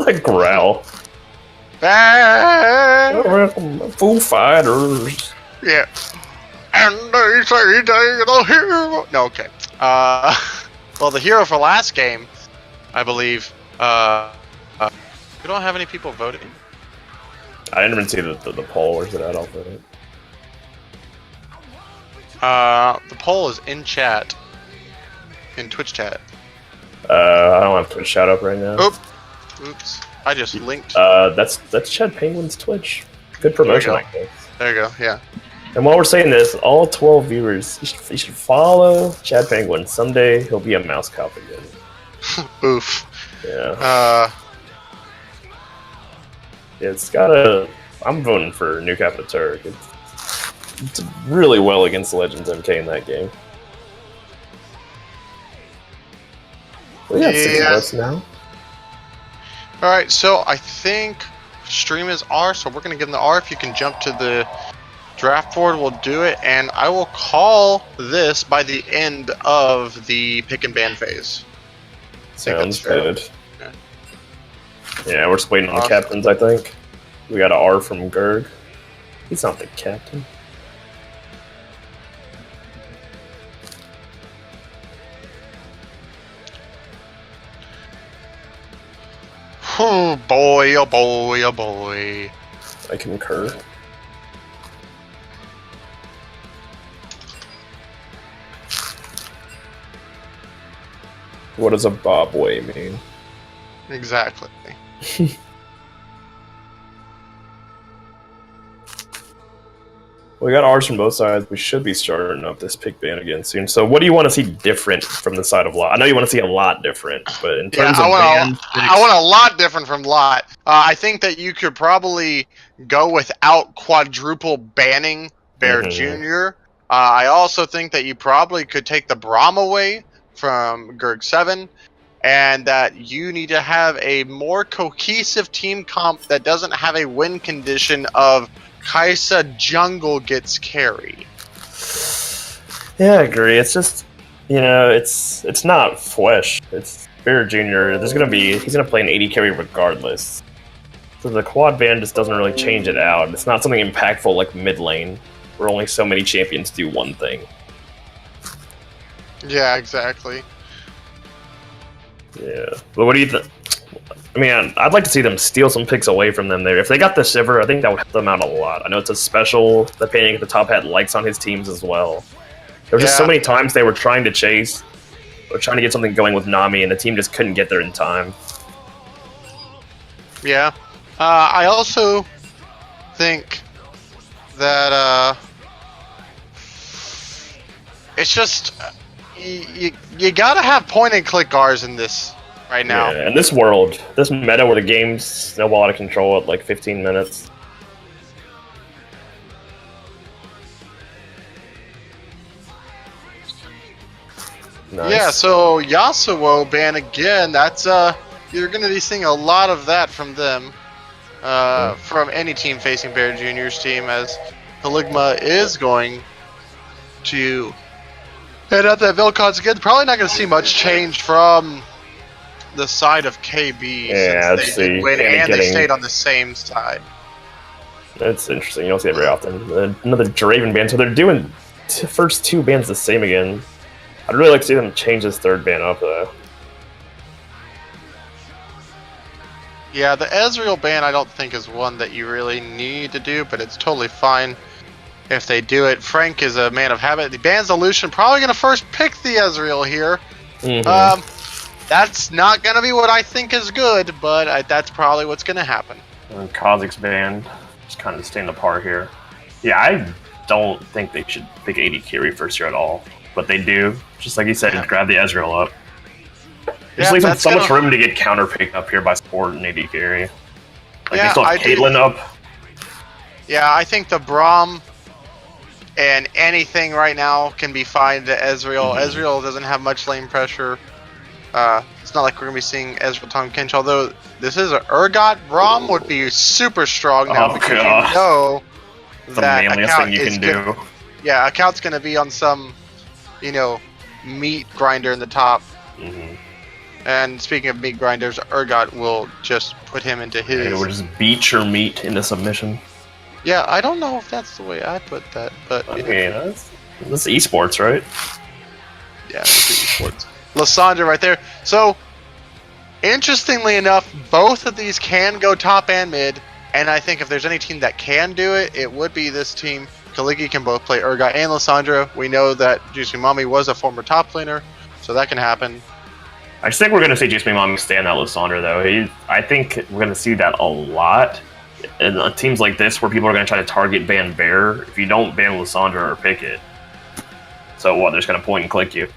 That growl. Foo Fighters. Yeah. And they say they're the hero. No, okay. Well, the hero for last game, I believe. We don't have any people voting. I didn't even see the poll. Where's it at? I'll vote it. The poll is in chat. In Twitch chat. I don't have Twitch chat up right now. Oops. I just linked. That's Chad Penguin's Twitch. Good promotion, I guess. There you go, yeah. And while we're saying this, all 12 viewers, you should follow Chad Penguin. Someday he'll be a mouse cop again. Oof. Yeah. It's gotta. I'm voting for New Cap the Turk. It's really well against Legends MK in that game. We got 6 votes now. Alright, so I think stream is R, so we're going to give them the R. If you can jump to the draft board, we'll do it. And I will call this by the end of the pick and ban phase. Sounds good. Yeah, we're just waiting on captains, I think. We got an R from Gerg. He's not the captain. Oh boy, oh boy, oh boy. I concur. What does a bobway mean? Exactly. We got R's from both sides. We should be starting up this pick ban again soon. So what do you want to see different from the side of Lot? I know you want to see a lot different, but in terms of ban picks, I want a lot different from Lot. I think that you could probably go without quadruple banning Bear Jr. I also think that you probably could take the Braum away from Gerg 7, and that you need to have a more cohesive team comp that doesn't have a win condition of Kaisa jungle gets carry. Yeah, I agree. It's just, you know, it's not Flesh. It's Bear Jr. He's gonna play an 80 carry regardless. So the quad ban just doesn't really change it out. It's not something impactful like mid lane, where only so many champions do one thing. Yeah, exactly. Yeah, but what do you think? I mean, I'd like to see them steal some picks away from them there. If they got the Shiver, I think that would help them out a lot. I know it's a special that Panic at the top hat likes on his teams as well. There were just so many times they were trying to chase, or trying to get something going with Nami, and the team just couldn't get there in time. Yeah. I also think that it's just you gotta have point and click Rs in this right now. Yeah, in this world, this meta where the game's snowball out of control at like 15 minutes. Nice. Yeah, so Yasuo ban again. That's you're gonna be seeing a lot of that from them, from any team facing Bear Jr.'s team, as Haligma is going to head out that Vel'Koz again. Probably not gonna see much change from the side of KB. Yeah, since they did win and they stayed on the same side. That's interesting. You don't see it very often. Another Draven ban. So they're doing first 2 bans the same again. I'd really like to see them change this 3rd ban up, though. Yeah, the Ezreal ban I don't think is one that you really need to do, but it's totally fine if they do it. Frank is a man of habit. He bans the Lucian, probably going to first pick the Ezreal here. That's not going to be what I think is good, but that's probably what's going to happen. And Kha'Zix's ban, just kind of staying apart here. Yeah, I don't think they should pick 80 carry first year at all. But they do, just like you said, grab the Ezreal up. Just leaves them so much room to get counter picked up here by support and AD carry. Like they still have Caitlyn up. Yeah, I think the Braum and anything right now can be fine to Ezreal. Ezreal doesn't have much lane pressure. It's not like we're going to be seeing Ezreal Tahm Kench, although this is an Urgot. Braum would be super strong now because you know that the manliest thing you can do. Yeah, account's going to be on some, you know, meat grinder in the top. And speaking of meat grinders, Urgot will just put him into his. And we'll just beat your meat into submission. Yeah, I don't know if that's the way I put that, but Okay, that's esports, right? Yeah, it's esports. Lysandra right there. So, interestingly enough, both of these can go top and mid, and I think if there's any team that can do it, it would be this team. Kaligi can both play Urgot and Lysandra. We know that Juicy Mommy was a former top laner, so that can happen. I just think we're going to see Juicy Mommy stand out Lysandra, though. I think we're going to see that a lot. In teams like this, where people are going to try to target ban Bear, if you don't ban Lysandra or pick it, so what? They're just going to point and click you.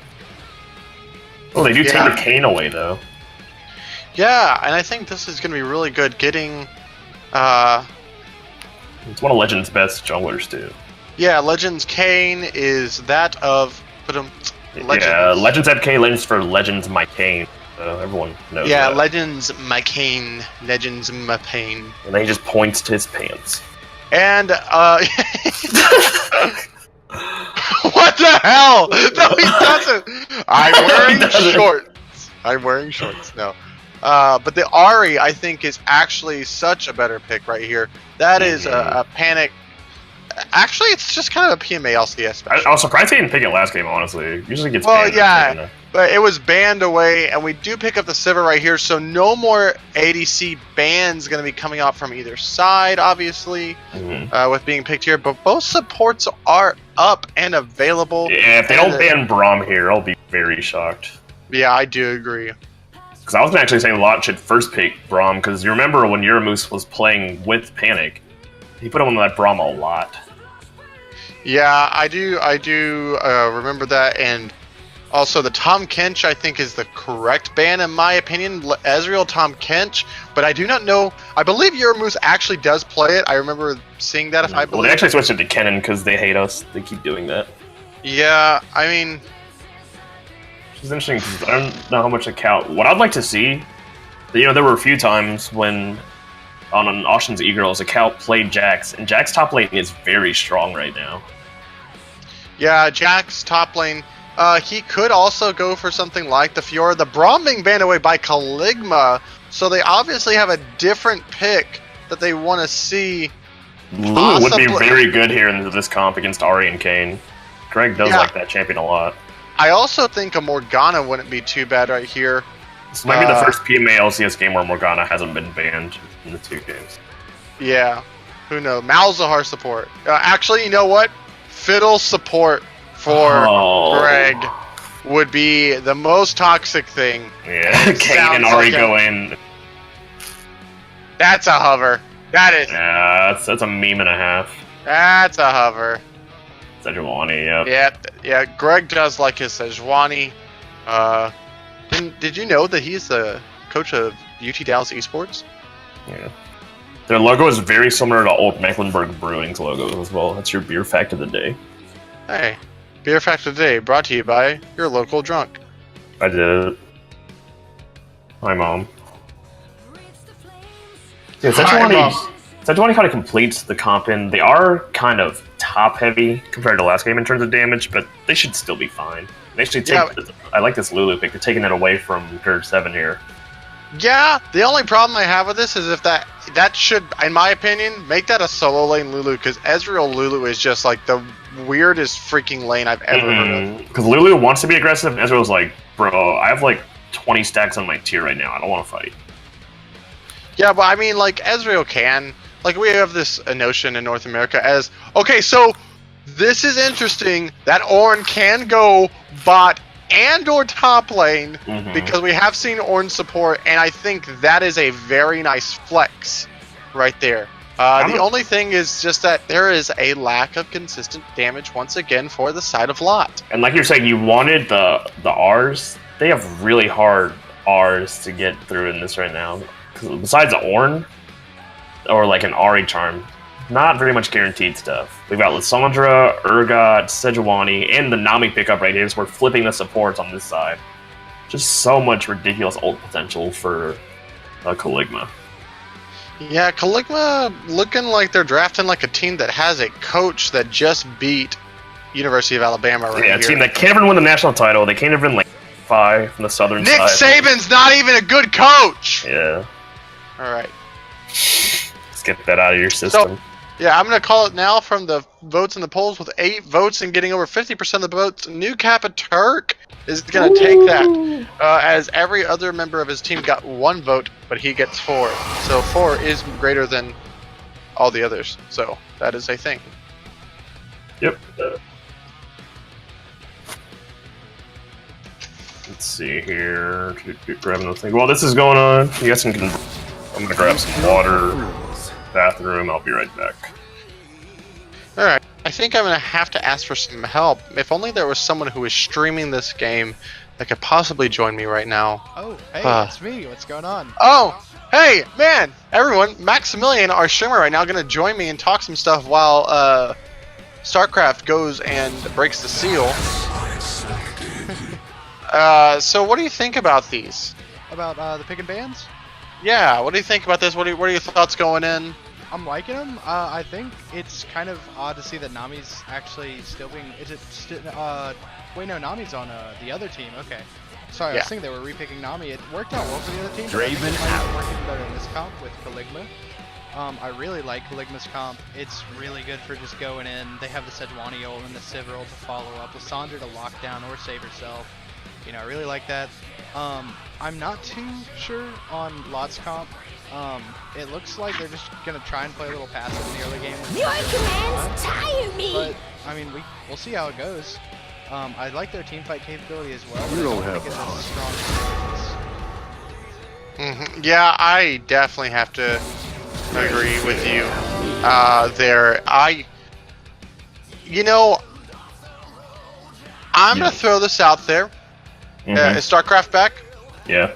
Oh, they do take the Kane away, though. Yeah, and I think this is going to be really good getting... It's one of Legends' best junglers, too. Yeah, Legends Kane is that of... Legends. Yeah, Legends FK, Legends for Legends My Kane. Everyone knows that. Legends My Kane. Legends My Pain. And then he just points to his pants. And, What the hell? No, he doesn't. I'm wearing shorts. I'm wearing shorts. No. But the Ahri, I think, is actually such a better pick right here. That is a panic. Actually, it's just kind of a PMA LCS special. I was surprised he didn't pick it last game, honestly. It usually gets banned. Well, yeah. But it was banned away, and we do pick up the Sivir right here, so no more ADC bans going to be coming out from either side, obviously, with being picked here. But both supports are up and available. Yeah, if they don't ban Braum here, I'll be very shocked. Yeah, I do agree. Because I was actually saying Lot should first pick Braum, because you remember when Uramoose was playing with Panic, he put him on that Braum a lot. Yeah, I do remember that, and also the Tom Kench I think is the correct ban in my opinion. Ezreal, Tom Kench, but I do not know. I believe Uramoose actually does play it. I remember seeing that. Well, they actually switched it to Kennen because they hate us. They keep doing that. Yeah, I mean, it's interesting because I don't know how much account. What I'd like to see, there were a few times when on an Ocean's E-Girls account played Jax, and Jax top lane is very strong right now. Yeah, Jax top lane. He could also go for something like the Fiora. The Braum being banned away by Caligma, so they obviously have a different pick that they want to see. Lulu would be very good here in this comp against Ahri and Kane. Greg does like that champion a lot. I also think a Morgana wouldn't be too bad right here. This might be the first PMA LCS game where Morgana hasn't been banned in the 2 games. Yeah, who knows? Malzahar support. Actually, you know what? Fiddle support for Greg would be the most toxic thing. Yeah, Kane and Ahri go in. That's a hover. That is. Yeah, that's a meme and a half. That's a hover. Sejuani, yep. Yeah. Greg does like his Sejuani. Did you know that he's the coach of UT Dallas Esports? Yeah. Their logo is very similar to old Mecklenburg Brewing's logo as well. That's your beer fact of the day. Hey, beer fact of the day brought to you by your local drunk. I did it. Hi, Mom. Yeah, Sejuani kind of completes the comp in. They are kind of top heavy compared to last game in terms of damage, but they should still be fine. They actually take. I like this Lulu pick. They're taking it away from Gerd 7 here. Yeah, the only problem I have with this is if that should, in my opinion, make that a solo lane Lulu, because Ezreal Lulu is just like the weirdest freaking lane I've ever heard of. Because Lulu wants to be aggressive, and Ezreal's like, bro, I have like 20 stacks on my tier right now. I don't want to fight. Yeah, but I mean, like, Ezreal can. Like, we have this notion in North America as, okay, so this is interesting that Ornn can go bot and or top lane, because we have seen Ornn support, and I think that is a very nice flex right there. The only thing is just that there is a lack of consistent damage once again for the side of Lot. And like you're saying, you wanted the R's. They have really hard R's to get through in this right now. Besides Ornn, or like an Ahri charm, not very much guaranteed stuff. We've got Lysandra, Urgot, Sejuani, and the Nami pickup right here, so we're flipping the supports on this side. Just so much ridiculous ult potential for Caligma. Yeah, Caligma looking like they're drafting like a team that has a coach that just beat University of Alabama right here. Yeah, a team that can't even win the national title. They can't even like Fi from the southern Nick side. Saban's not even a good coach. Yeah. All right. Let's get that out of your system. Yeah, I'm going to call it now from the votes in the polls with 8 votes and getting over 50% of the votes. New Kappa Turk is going to take that as every other member of his team got 1 vote, but he gets 4. So 4 is greater than all the others. So that is a thing. Yep. Let's see here. Grabbing the thing. While this is going on, you guys can. I'm gonna grab some water, bathroom. I'll be right back. All right. I think I'm gonna have to ask for some help. If only there was someone who was streaming this game that could possibly join me right now. Oh, hey, it's me. What's going on? Oh, hey, man, everyone! Maximilian, our streamer right now, gonna join me and talk some stuff while StarCraft goes and breaks the seal. So what do you think about these? About the pick and bans? Yeah, what do you think about this? What are your thoughts going in? I'm liking them. I think it's kind of odd to see that Nami's actually still being. Is it still? Wait, no, Nami's on the other team. Okay. Sorry, I was thinking they were repicking Nami. It worked out well for the other team. Draven out. Working better in this comp with Caligma. I really like Caligma's comp. It's really good for just going in. They have the Sejuani ult and the Sivir ult to follow up with Sandra to lock down or save herself. You know, I really like that. I'm not too sure on Lot's comp. It looks like they're just gonna try and play a little passive in the early game. Your commands tire me! But I mean, we'll see how it goes. I like their team fight capability as well. You don't have think it's as strong as Yeah, I definitely have to agree with you there. I'm gonna throw this out there. Is StarCraft back? Yeah.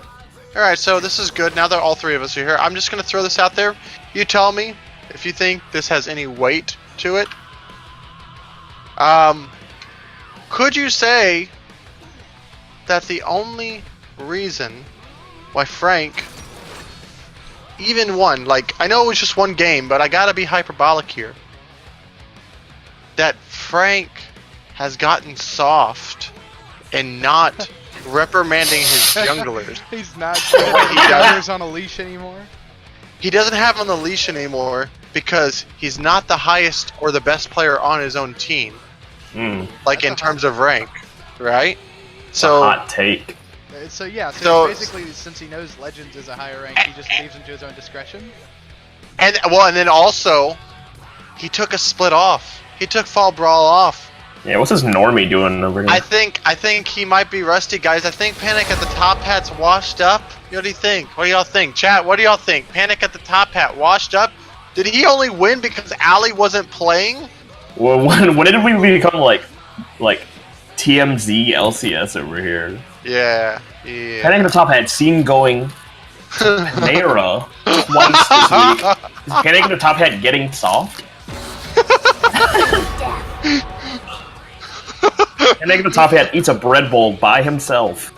Alright, so this is good. Now that all 3 of us are here, I'm just going to throw this out there. You tell me if you think this has any weight to it. Could you say that the only reason why Frank even won, like, I know it was just 1 game, but I gotta be hyperbolic here, that Frank has gotten soft and not reprimanding his junglers? He's not putting junglers on a leash anymore. He doesn't have him on the leash anymore because he's not the highest or the best player on his own team. Like in terms of rank, right? So hot take. So yeah, so basically, since he knows Legends is a higher rank, he just leaves him to his own discretion. And then also, he took a split off. He took Fall Brawl off. Yeah, what's this Normie doing over here? I think he might be rusty, guys. I think Panic at the Top Hat's washed up. What do you think? What do y'all think? Chat, what do y'all think? Panic at the Top Hat washed up? Did he only win because Ali wasn't playing? Well, when did we become like TMZ LCS over here? Yeah. Panic at the Top Hat seen going to Panera twice this week. Is Panic at the Top Hat getting soft? Panic at the Top Hat eats a bread bowl by himself.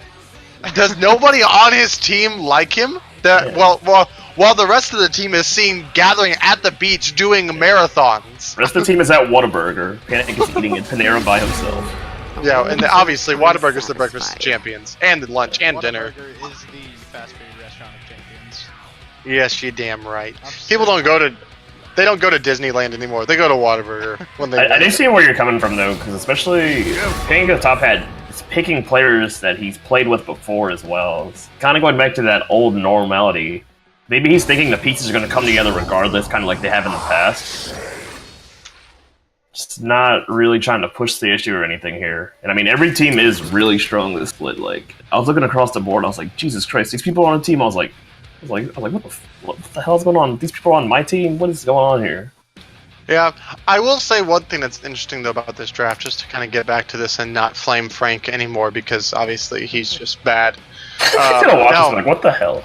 Does nobody on his team like him? While the rest of the team is seen gathering at the beach doing marathons. The rest of the team is at Whataburger. Panic is eating at Panera by himself. Yeah, and obviously Whataburger's the breakfast champions, and the lunch and dinner. Whataburger is the fast food restaurant of champions. Yes, you're damn right. People don't go to Disneyland anymore. They go to Whataburger when they. I do see where you're coming from though, because especially Panic at the Top Hat is picking players that he's played with before as well. It's kind of going back to that old normality. Maybe he's thinking the pieces are going to come together regardless, kind of like they have in the past. Just not really trying to push the issue or anything here. And I mean, every team is really strong this split. Like, I was looking across the board, I was like, Jesus Christ, these people on the team. I was like, what the hell is going on? These people are on my team. What is going on here? Yeah, I will say one thing that's interesting though about this draft, just to kind of get back to this and not flame Frank anymore, because obviously he's just bad. Like, what the hell?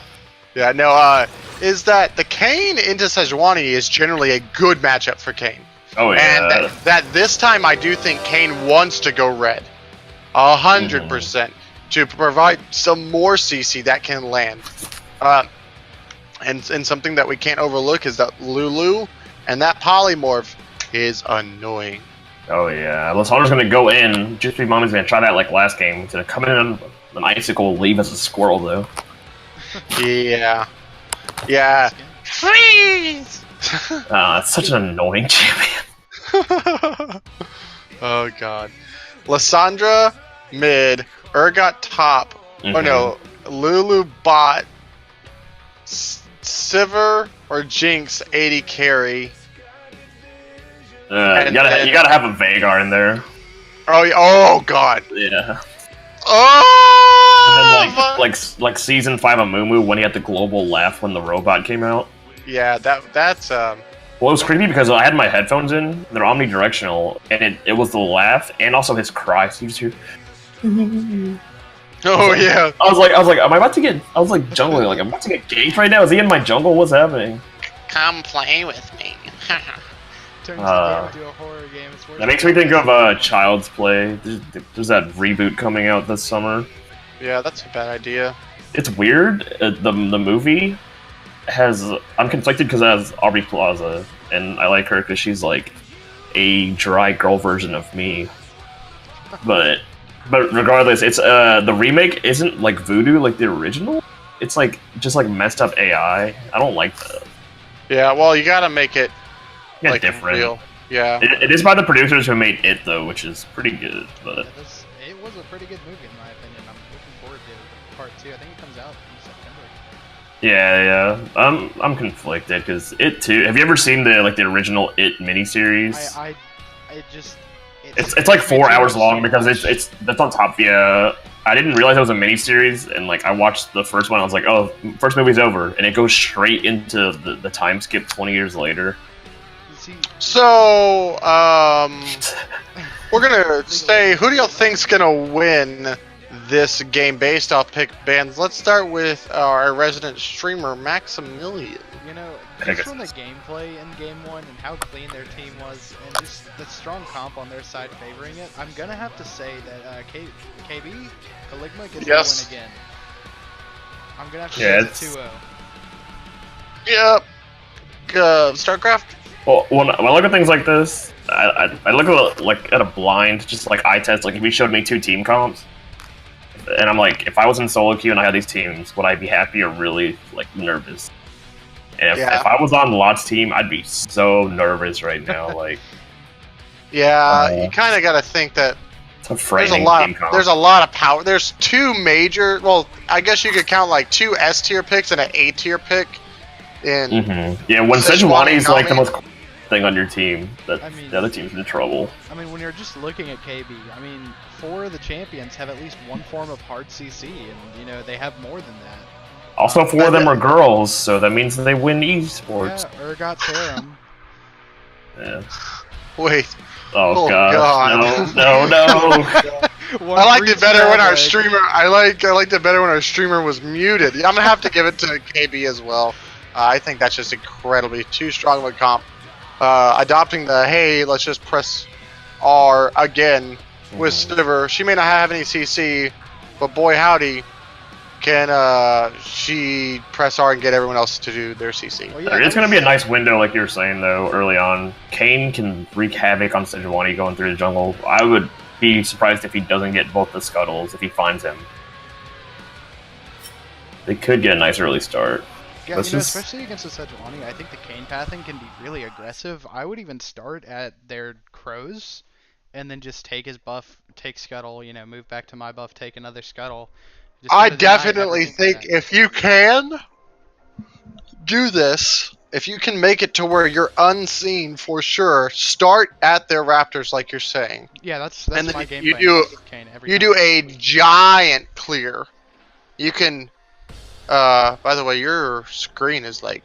Yeah, no, is that the Kayn into Sejuani is generally a good matchup for Kayn. Oh, yeah. And that this time I do think Kayn wants to go red. 100%. To provide some more CC that can land. And something that we can't overlook is that Lulu and that polymorph is annoying. Oh, yeah. Lissandra's going to go in. Just be Mommy's going to try that like last game. He's going to come in An icicle will leave as a squirrel, though. Yeah. Yeah. Freeze! It's such an annoying champion. Oh god. Lysandra mid, Urgot top. Oh no, Lulu bot, Sivir or Jinx 80 carry. You gotta have a Veigar in there. Oh god. Yeah. Oh. And then like season 5 of Mumu when he had the global laugh when the robot came out. Yeah, that's Well, it was creepy because I had my headphones in, they're omnidirectional, and it was the laugh and also his cry. So you just hear. Oh yeah. I was like, am I about to get? I was like jungling, like I'm about to get ganked right now. Is he in my jungle? What's happening? Come play with me. Turns the game into a horror game. It's worse That makes me think of Child's Play. There's that reboot coming out this summer. Yeah, that's a bad idea. It's weird. The movie has. I'm conflicted because it has Aubrey Plaza, and I like her because she's like a dry girl version of me. But regardless, it's the remake isn't like voodoo like the original. It's like just like messed up AI. I don't like that. Yeah, well, you gotta make it Yeah, like different. real. Yeah. It is by the producers who made it though, which is pretty good. But it was a pretty good movie in my opinion. I'm looking forward to part 2. I think it comes out in September. yeah. I'm conflicted because it too. Have you ever seen the original It miniseries? It's like 4 hours long because that's on top. Yeah, I didn't realize it was a miniseries, and like I watched the first one, I was like, oh, first movie's over, and it goes straight into the time skip 20 years later. So, we're gonna say, who do y'all think's gonna win this game based off pick bands? Let's start with our resident streamer, Maximilian. You know, just from the gameplay in Game 1 and how clean their team was, and just the strong comp on their side favoring it, I'm gonna have to say that KB, Caligma gets the win again. I'm gonna have to say it's 2-0. Yep. StarCraft? Well, when I look at things like this, I look at a blind, just like eye test. Like if you showed me 2 team comps, and I'm like, if I was in solo queue and I had these teams, would I be happy or really like nervous? And if I was on Lot's team, I'd be so nervous right now. Like, yeah, you kind of got to think that there's a lot of power. There's 2 major. Well, I guess you could count like 2 S tier picks and an A tier pick. In yeah, when Sejuani is like the most thing on your team, the other team's in trouble. I mean, when you're just looking at KB, I mean, 4 of the champions have at least one form of hard CC, and you know they have more than that. Also, 4 of them are girls, so that means they win esports. Yeah, Urgot Serum. Yeah. Wait. Oh god. No. I liked it better when our streamer. I liked it better when our streamer was muted. I'm gonna have to give it to KB as well. I think that's just incredibly too strong of a comp. Adopting the hey, let's just press R again with Sivir. She may not have any CC, but boy howdy, can she press R and get everyone else to do their CC. Well, yeah, it's going to be a nice window, like you were saying, though, early on. Kane can wreak havoc on Sejuani going through the jungle. I would be surprised if he doesn't get both the scuttles, if he finds him. They could get a nice early start. Yeah, you know, especially against the Sejuani, I think the Kane pathing can be really aggressive. I would even start at their Crows, and then just take his buff, take Scuttle, you know, move back to my buff, take another Scuttle. I definitely think if you can do this, if you can make it to where you're unseen for sure, start at their Raptors like you're saying. Yeah, that's and then my game you plan. You do a giant clear. You can... by the way, your screen is like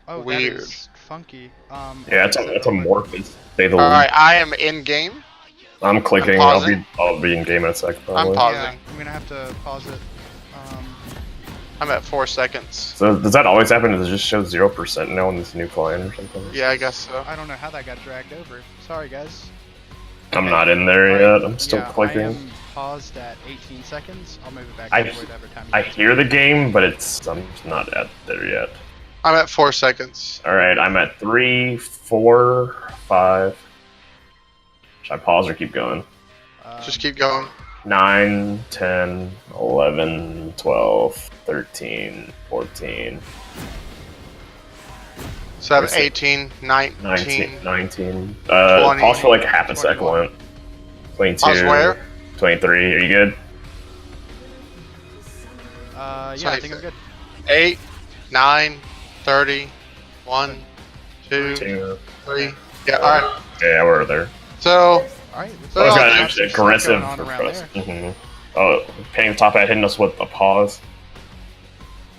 weird. That is funky. Yeah, it's amorphous. Alright, I am in game. I'm clicking. I'll be in game in a sec. Probably. I'm pausing. Yeah, I'm gonna have to pause it. I'm at 4 seconds. So does that always happen? Does it just show 0% now on this new client or something? Yeah, I guess so. I don't know how that got dragged over. Sorry, guys. I'm not in there yet. I'm still clicking. I am paused at 18 seconds. I'll move it back forward every time. I hear the game, but I'm not at there yet. I'm at 4 seconds. Alright, I'm at 3, 4, 5. Should I pause or keep going? Just keep going. 9, 10, 11, 12, 13, 14, 18, 19. 19. 20. Pause for like half a 21. second. 22. Pause where? 23. Are you good? Yeah, I think I'm good. 8, 9, 30, 1, 2, 2. 3. Yeah, alright. Yeah, we're there. So, Alright, So, I was yeah, kind lots of of stuff aggressive going on for around us. there. Oh, Panning top hat hitting us with a pause.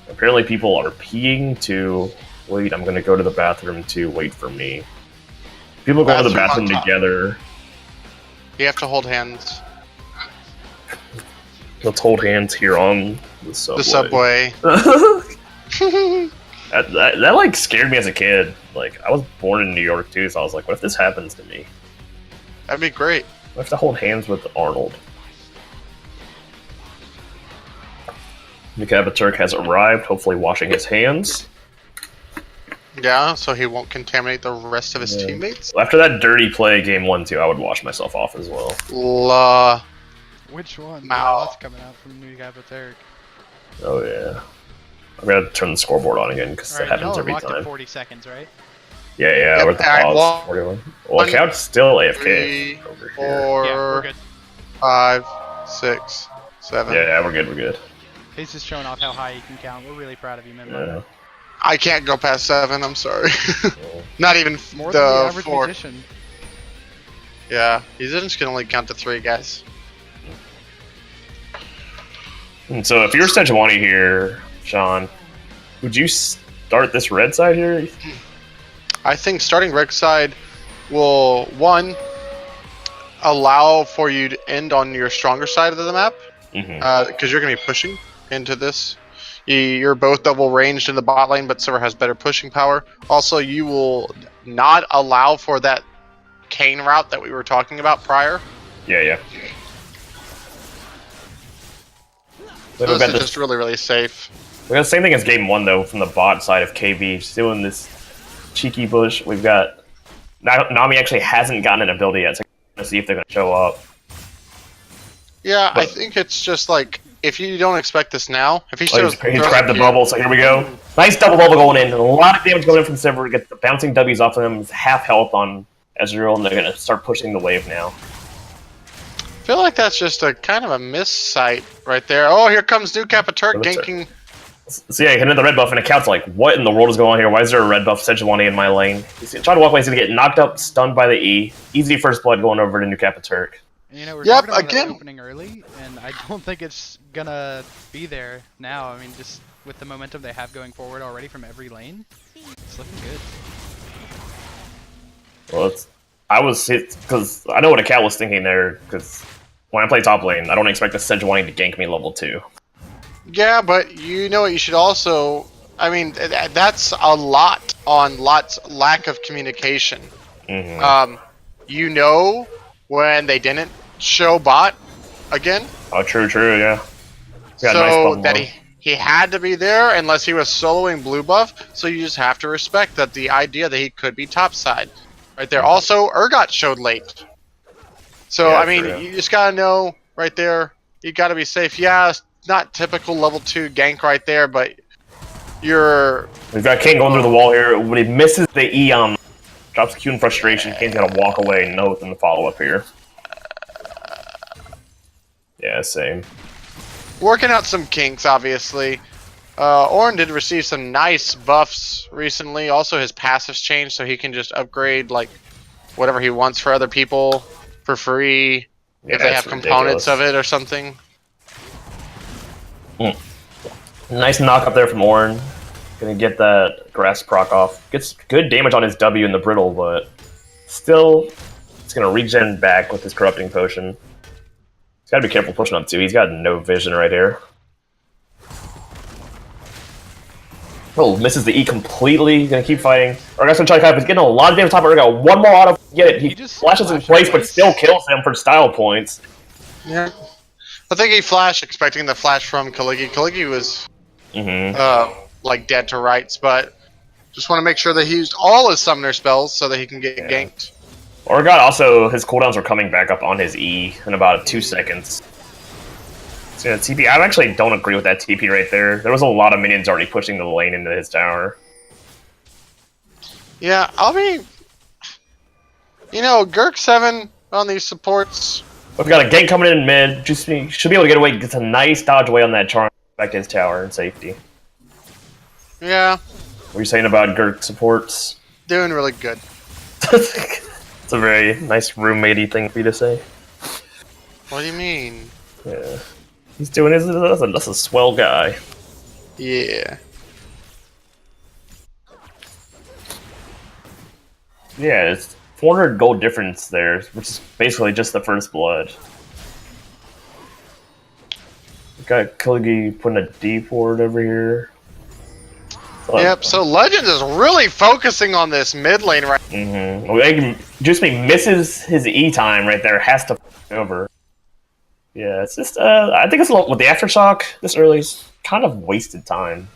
Apparently, people are peeing to wait. I'm gonna go to the bathroom to wait for me. People go to the Bathroom bathroom on top. together. you have to hold hands. Let's hold hands here on the subway. The subway. that like scared me as a kid. Like I was born in New York too, so I was like, what if this happens to me? That'd be great. I have to hold hands with Arnold. Mikhail Turk has arrived, hopefully washing his hands. Yeah, so he won't contaminate the rest of his Yeah. teammates. After that dirty play game 1-2, I would wash myself off as well. Which one? Mao. Oh, that's coming out from New Gaboteric. Oh yeah. I'm gonna turn the scoreboard on again because that Alright, happens y'all are every locked at time. 40 seconds, right? Yeah, Yep, with the alright, pause. Well, Couch's still AFK 3, over here. 4, Yeah, we're good. 5, 6, 7. Yeah, we're good. He's just showing off how high he can count. We're really proud of you, man. Yeah. I can't go past 7, I'm sorry. Not even More than the the average 4. magician. Yeah, he's just gonna only count to 3, guys. And so if you're Sejuani here, Sean, would you start this red side here? I think starting red side will, 1, allow for you to end on your stronger side of the map, because you're going to be pushing into this. You're both double ranged in the bot lane, but Silver has better pushing power. Also, you will not allow for that Kane route that we were talking about prior. Yeah. So this is just really, really safe. We got the same thing as game 1 though from the bot side of KB, just doing this cheeky bush. We've got Nami actually hasn't gotten an ability yet, so I'm gonna see if they're gonna show up. Yeah, I But- think it's just like, if you don't expect this now, if he Oh, shows... he's grabbed the bubble, so here we go. Nice double bubble going in. A lot of damage going in from Silver. Get the bouncing W's off of them. Half health on Ezreal, and they're gonna start pushing the wave now. I feel like that's just a kind of a miss sight right there. Oh, here comes Duke Turk ganking. So yeah, hitting the red buff, and Account's like, what in the world is going on here? Why is there a red buff Sejuani in my lane? He's trying to walk away, he's gonna get knocked up, stunned by the E. Easy first blood going over to New Turk. You know, we're Yep, talking about again. it opening early, and I don't think it's gonna be there now. I mean, just with the momentum they have going forward already from every lane, it's looking good. Well, I was hit, because I know what Account was thinking there, because when I play top lane, I don't expect the Sejuani to gank me level 2. Yeah, but you know what? You should also. I mean, that's a lot on Lot's lack of communication. You know when they didn't show bot again. Oh, true, yeah. Yeah, So nice bubble that one. he had to be there unless he was soloing blue buff. So you just have to respect that the idea that he could be topside right there. Also, Urgot showed late. So Yeah, I mean, true. you just gotta know right there. You gotta be safe. Yeah, it's not typical level 2 gank right there, but you're. We've got Kane going through the wall here. When he misses the E on, drops the Q in frustration, Kane's gotta walk away and know within the follow-up here. Yeah, same. Working out some kinks, obviously. Orin did receive some nice buffs recently. Also, his passives changed, so he can just upgrade like whatever he wants for other people for free Yeah, if they have it's components ridiculous. of it or something. Nice knock up there from Orin. Gonna get that grass proc off. Gets good damage on his W in the brittle, but still, it's gonna regen back with his corrupting potion. He's gotta be careful pushing up too. He's got no vision right here. Oh, misses the E completely. He's gonna keep fighting. Urgot's gonna try to cut up. He's getting a lot of damage top of Urgot. One more auto. Get it. He just flashes in flashed place, but twice. still kills him for style points. Yeah. I think he flashed expecting the flash from Kaligi. Kaligi was like dead to rights, but just want to make sure that he used all his summoner spells so that he can get ganked. Urgot also, his cooldowns were coming back up on his E in about 2 seconds. So, yeah, TP. I actually don't agree with that TP right there. There was a lot of minions already pushing the lane into his tower. Yeah, I'll be. You know, Gurk 7 on these supports. We've got a gank coming in mid. Just should be able to get away. Gets a nice dodge away on that charm. Back to his tower in safety. Yeah. What are you saying about Gurk supports? Doing really good. It's a very nice roommatey thing for you to say. What do you mean? Yeah. He's doing his. That's a swell guy. Yeah. Yeah, it's 400 gold difference there, which is basically just the first blood. Got Kilgi putting a D forward over here. Yep, so Legends is really focusing on this mid lane right now. Just misses his E time right there, has to over. Yeah, it's just, I think it's a little, with the Aftershock this early is kind of wasted time.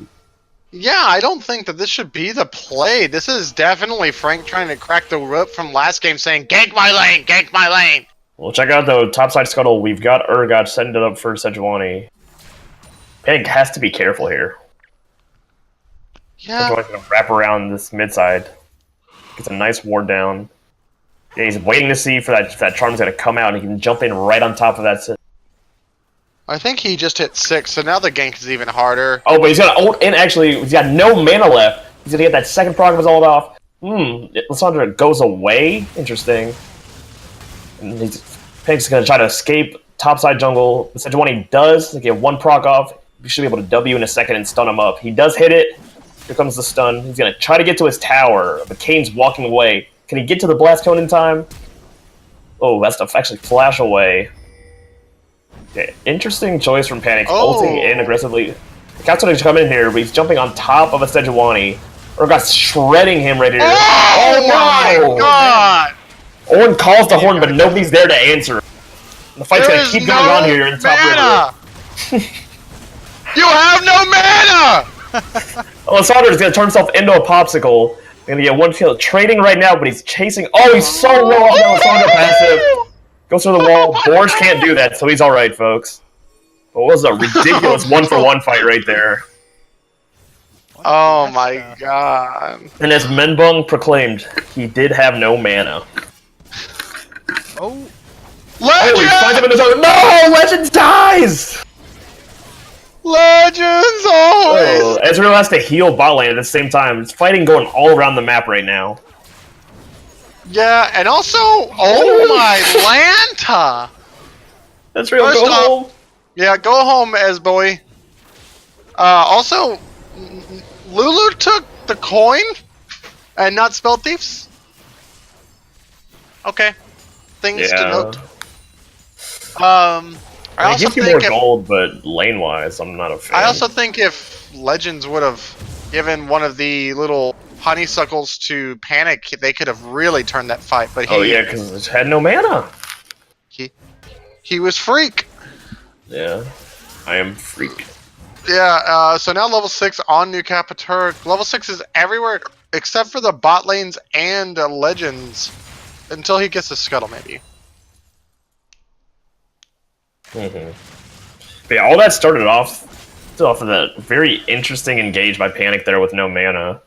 Yeah, I don't think that this should be the play. This is definitely Frank trying to crack the whip from last game saying, gank my lane, gank my lane. Well, check out the topside scuttle. We've got Urgot setting it up for Sejuani. Pig has to be careful here. Yeah. Sejuani's gonna wrap around this mid side. Gets a nice ward down. Yeah, he's waiting to see for that charm's gonna come out and he can jump in right on top of that. I think he just hit 6, so now the gank is even harder. Oh, but he's got ult, and actually, he's got no mana left. He's gonna get that second proc of his ult off. Lissandra goes away. Interesting. And Pink's gonna try to escape topside jungle. Sejuani does get one proc off. You should be able to W in a second and stun him up. He does hit it. Here comes the stun. He's gonna try to get to his tower, but Kane's walking away. Can he get to the blast cone in time? Oh, that's to actually flash away. Yeah, interesting choice from Panic, ulting in aggressively. Katsune's coming in here, but he's jumping on top of a Sejuani. Urgot's shredding him right here. Oh my god! Owen calls the horn, but nobody's there to answer. The fight's gonna keep going on here in top river. You have no mana! Alessandra's gonna turn himself into a popsicle. Gonna get one kill. Trading right now, but he's chasing. Oh, he's so low off the Alessandra passive. Goes through the wall. Borge can't do that, so he's alright, folks. But it was a ridiculous 1-for-1 fight right there. Oh my god. And as Menbung proclaimed, he did have no mana. Oh. Legend! He finds him in his own. No! Legend dies! Legends always! Oh, Ezreal has to heal bot lane at the same time. It's fighting going all around the map right now. Yeah, and also, oh my Lanta! Ezreal, go home. Yeah, go home, Ezboy. Also, Lulu took the coin and not Spell Thieves. Okay. Things to note. I also gives you more gold, but lane-wise, I'm not a fan. I also think if Legends would have given one of the little honeysuckles to Panic, they could have really turned that fight. But oh yeah, because it had no mana. He was freak. Yeah, I am freak. Yeah, so now level 6 on New Capitur. Level 6 is everywhere except for the bot lanes and Legends until he gets a scuttle, maybe. But yeah, all that started off of that very interesting engage by Panic there with no mana.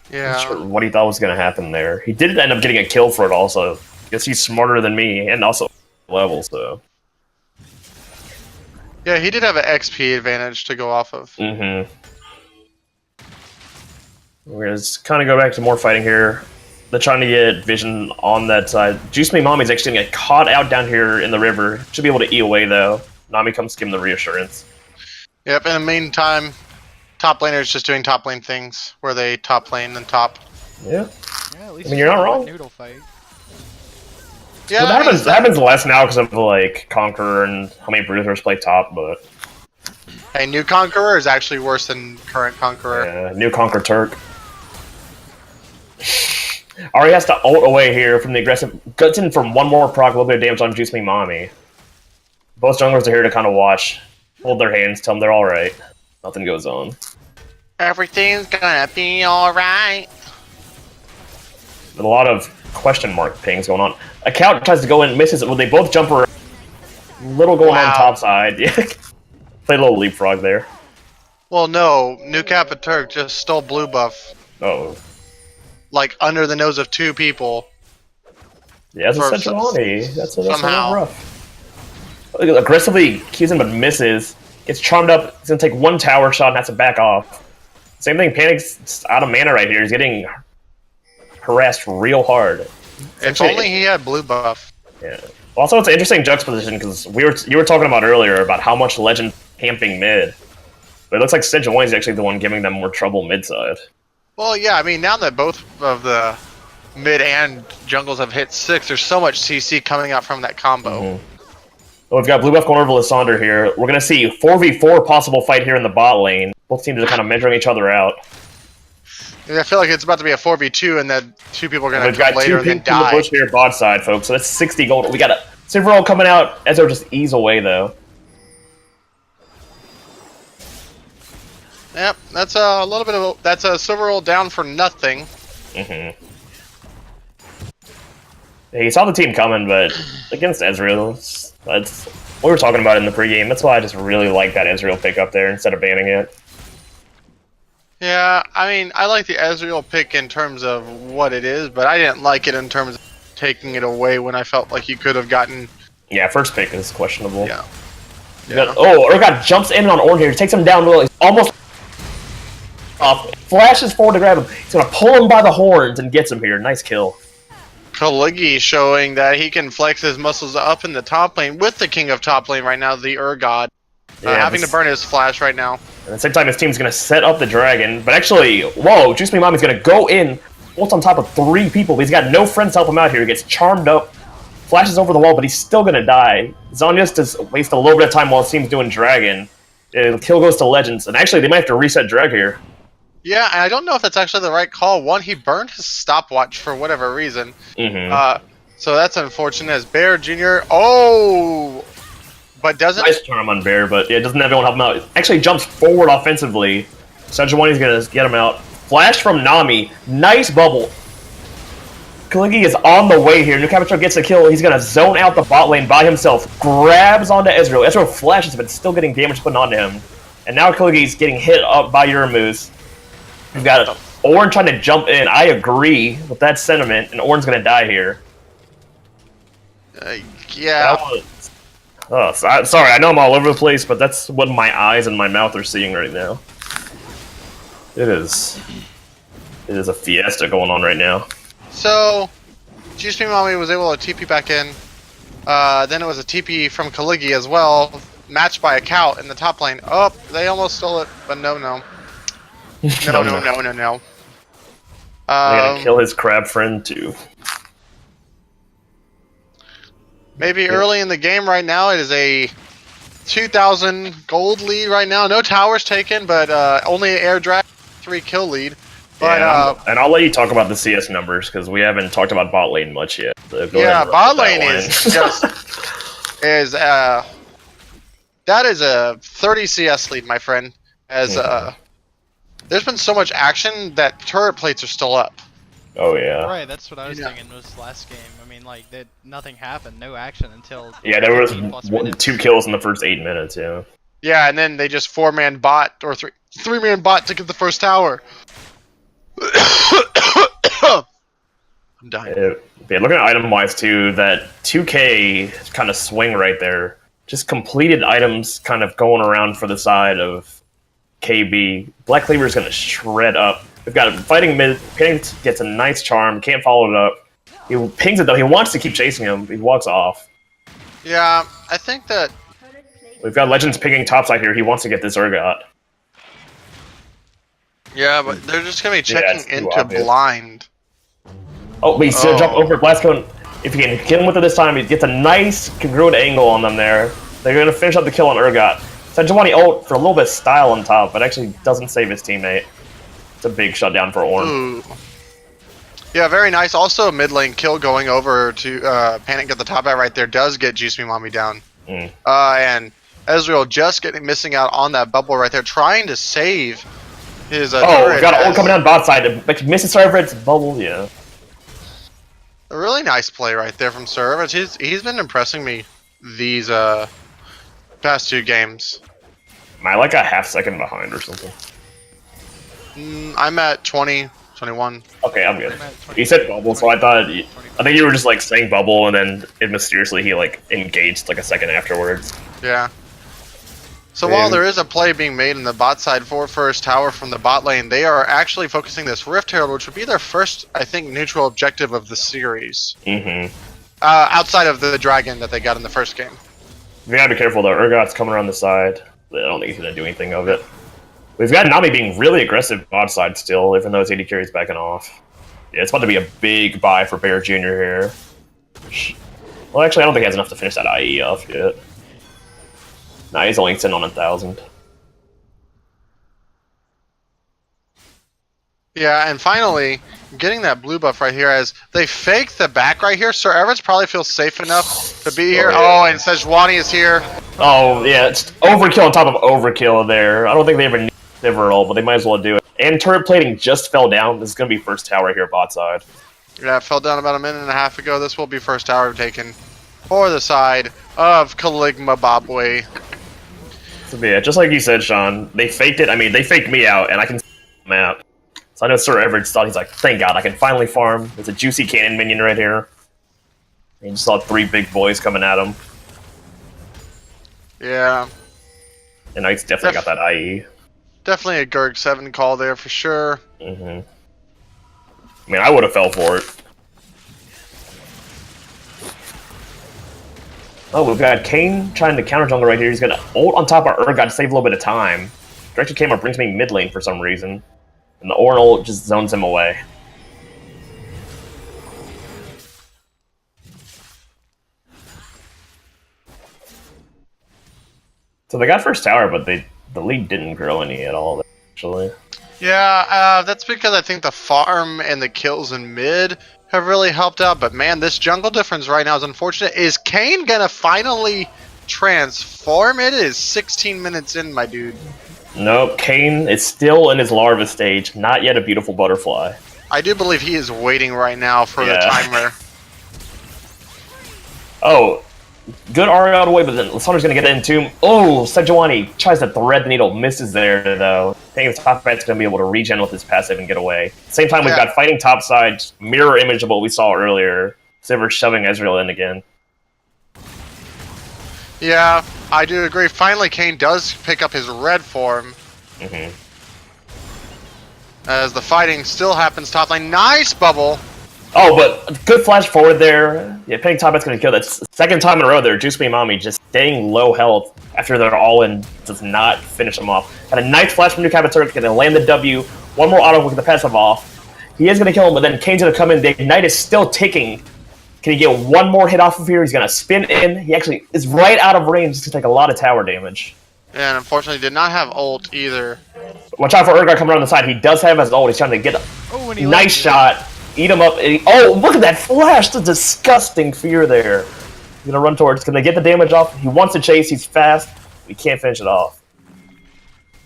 Yeah. Not sure what he thought was going to happen there. He did end up getting a kill for it also. Guess he's smarter than me and also level, so. Yeah, he did have an XP advantage to go off of. We're going to kind of go back to more fighting here. They're trying to get Vision on that side. Juice Me Mommy's actually going to get caught out down here in the river. Should be able to E away, though. Nami comes to give him the reassurance. Yep, in the meantime, top laner's just doing top lane things, where they top lane and top. Yeah. Yeah, at least I mean, you're not wrong. Noodle fight. Yeah, well, that happens less now because of, like, Conqueror and how many Bruisers play top, but... Hey, new Conqueror is actually worse than current Conqueror. Yeah, new Conqueror Turk. Ari has to ult away here from the aggressive. Guts in from one more proc, a little bit of damage on Juice Me Mommy. Both junglers are here to kind of watch, hold their hands, tell them they're alright. Nothing goes on. Everything's gonna be alright. A lot of question mark pings going on. Account tries to go in, misses it. Well, they both jump around. Little going on Wow. top side. Yeah. Played a little leapfrog there. Well, no, New Kappa Turk just stole blue buff, Oh. like under the nose of 2 people. Yeah, that's a For- Sejuani. That's a little somehow. rough. Aggressively accusing, but misses. Gets charmed up. He's gonna take 1 tower shot and has to back off. Same thing, Panic's out of mana right here. He's getting harassed real hard. If only he had blue buff. Yeah. Also, it's an interesting juxtaposition because you were talking about earlier about how much Legend camping mid, but it looks like Sejuani is actually the one giving them more trouble mid side. Well, yeah, I mean, now that both of the mid and jungles have hit 6, there's so much CC coming out from that combo. Well, we've got blue buff going over Lysander here. We're gonna see 4v4 possible fight here in the bot lane. Both teams are kind of measuring each other out. I feel like it's about to be a 4v2, and then 2 people are going to We've got come later 2 and then pings in the die. bush here, bot side, folks. So that's 60 gold. We got a Silverall coming out as they'll just ease away, though. Yep, that's a little bit of that's a silver roll down for nothing. Yeah, you saw the team coming, but against Ezreal, that's what we were talking about in the pregame. That's why I just really like that Ezreal pick up there instead of banning it. Yeah, I mean, I like the Ezreal pick in terms of what it is, but I didn't like it in terms of taking it away when I felt like you could have gotten. Yeah, first pick is questionable. Yeah. Oh, Urgot jumps in on Orn here, takes him down, really, almost off, flashes forward to grab him. He's gonna pull him by the horns and gets him here. Nice kill. Kaligi showing that he can flex his muscles up in the top lane with the king of top lane right now, the Urgot. Having to burn his flash right now. At the same time, his team's gonna set up the dragon, but actually, whoa, Juice Me Mommy's gonna go in, ults on top of 3 people, but he's got no friends to help him out here. He gets charmed up, flashes over the wall, but he's still gonna die. Zhonya's just waste a little bit of time while his team's doing dragon. The kill goes to Legends, and actually, they might have to reset drag here. Yeah, and I don't know if that's actually the right call. One, he burned his stopwatch for whatever reason. So that's unfortunate as Bear Jr. Oh! But doesn't... Nice charm on Bear, but yeah, doesn't everyone help him out? Actually jumps forward offensively. Sejuani's gonna get him out. Flash from Nami. Nice bubble. Kaligi is on the way here. New Capital gets a kill. He's gonna zone out the bot lane by himself. Grabs onto Ezreal. Ezreal flashes, but still getting damage put onto him. And now Kaligi's getting hit up by Yuramus. We've got Ornn trying to jump in. I agree with that sentiment, and Ornn's gonna die here. Yeah. Oh, sorry, I know I'm all over the place, but that's what my eyes and my mouth are seeing right now. It is a fiesta going on right now. So, Juice Me Mommy was able to TP back in. Then it was a TP from Kaligi as well, matched by a cow in the top lane. Oh, they almost stole it, but no. No. They're gonna kill his crab friend too. Maybe early in the game right now, it is a 2,000 gold lead right now. No towers taken, but only an air drag 3 kill lead. But and I'll let you talk about the CS numbers because we haven't talked about bot lane much yet. So go ahead and bot run lane that is one. just that is a 30 CS lead, my friend. As there's been so much action that turret plates are still up. Oh yeah. Right, that's what I was thinking was last game. I mean, like, nothing happened, no action until... Yeah, there was 15+ 2 kills in the first 8 minutes, yeah. Yeah, and then they just 4-man bot, or 3-man bot to get the first tower. I'm dying. Yeah, looking at item-wise too, that 2K kind of swing right there. Just completed items kind of going around for the side of KB. Black Cleaver's going to shred up. We've got him fighting mid. Pink gets a nice charm. Can't follow it up. He pings it though. He wants to keep chasing him. He walks off. Yeah, I think that... We've got Legends pinging topside here. He wants to get this Urgot. Yeah, but they're just going to be checking into obvious. blind. Oh, but he's still jump over Blastcone. If he can get him with it this time, he gets a nice congruent angle on them there. They're going to finish up the kill on Urgot. Sejuani ult for a little bit of style on top, but actually doesn't save his teammate. It's a big shutdown for Ornn. Ooh. Yeah, very nice. Also, a mid lane kill going over to Panic at the top hat right there does get Juice Me Mommy down. And Ezreal just missing out on that bubble right there, trying to save his turret. Got an ult coming down bot side. Misses Servant's bubble, yeah. A really nice play right there from Serv. He's been impressing me these past 2 games. Am I like a half second behind or something? I'm at 20, 21. Okay, I'm good. You said bubble, so I think you were just like saying bubble, and then it mysteriously he like engaged like a second afterwards. Yeah. So while there is a play being made in the bot side for first tower from the bot lane, they are actually focusing this Rift Herald, which would be their first, I think, neutral objective of the series. Outside of the dragon that they got in the first game. We gotta be careful though. Urgot's coming around the side. I don't think he's gonna do anything of it. We've got Nami being really aggressive bot side still, even though his AD carry's backing off. Yeah, it's about to be a big buy for Bear Jr. here. Well, actually, I don't think he has enough to finish that IE off yet. Nah, he's only sitting on 1,000. Yeah, and finally, getting that blue buff right here as they fake the back right here. Sir Everett's probably feels safe enough to be here. Oh, and Sejuani is here. Oh, yeah, it's overkill on top of overkill there. I don't think they ever need Several, but they might as well do it. And turret plating just fell down. This is going to be first tower here bot side. Yeah, it fell down about a minute and a half ago. This will be first tower taken for the side of Caligma Bobway. So, yeah, just like you said, Sean, they faked it. I mean, they faked me out, and I can see the map. So I know Sir Everett thought, he's like, thank God, I can finally farm. There's a juicy cannon minion right here. And you just saw 3 big boys coming at him. Yeah. And Knight's definitely got that IE. Definitely a Gurg 7 call there for sure. I mean, I would have fell for it. Oh, we've got Kane trying to counter jungle right here. He's going to ult on top of Urgot to save a little bit of time. Directed camera brings me mid lane for some reason. And the Ornn ult just zones him away. So they got first tower, but the lead didn't grow any at all, actually. Yeah, that's because I think the farm and the kills in mid have really helped out. But man, this jungle difference right now is unfortunate. Is Kane gonna finally transform? It is 16 minutes in, my dude. Nope, Kane is still in his larva stage, not yet a beautiful butterfly. I do believe he is waiting right now for the timer. Oh, good RL out of the way, but then Lissandra's going to get in too. Oh, Sejuani tries to thread the needle, misses there though. I think his top bat's going to be able to regen with his passive and get away. Same time, we've got fighting top side, mirror image of what we saw earlier. Sivir shoving Ezreal in again. Yeah, I do agree. Finally, Kane does pick up his red form. As the fighting still happens top lane. Nice bubble! Oh, but good flash forward there. Yeah, picking top bat's going to kill. That's the second time in a row there. Juice Me Mommy just staying low health after they're all in does not finish them off. Got a nice flash from New Capital, going to land the W. One more auto with the passive off. He is going to kill him, but then Kane's going to come in. The Ignite is still ticking. Can he get one more hit off of here? He's going to spin in. He actually is right out of range. He's going to take a lot of tower damage. And unfortunately did not have ult either. Watch out for Urgot coming around the side. He does have his ult. He's trying to get a nice shot. Eat him up. Oh, look at that flash. The disgusting fear there. He's going to run towards. Can they get the damage off? He wants to chase. He's fast. He can't finish it off.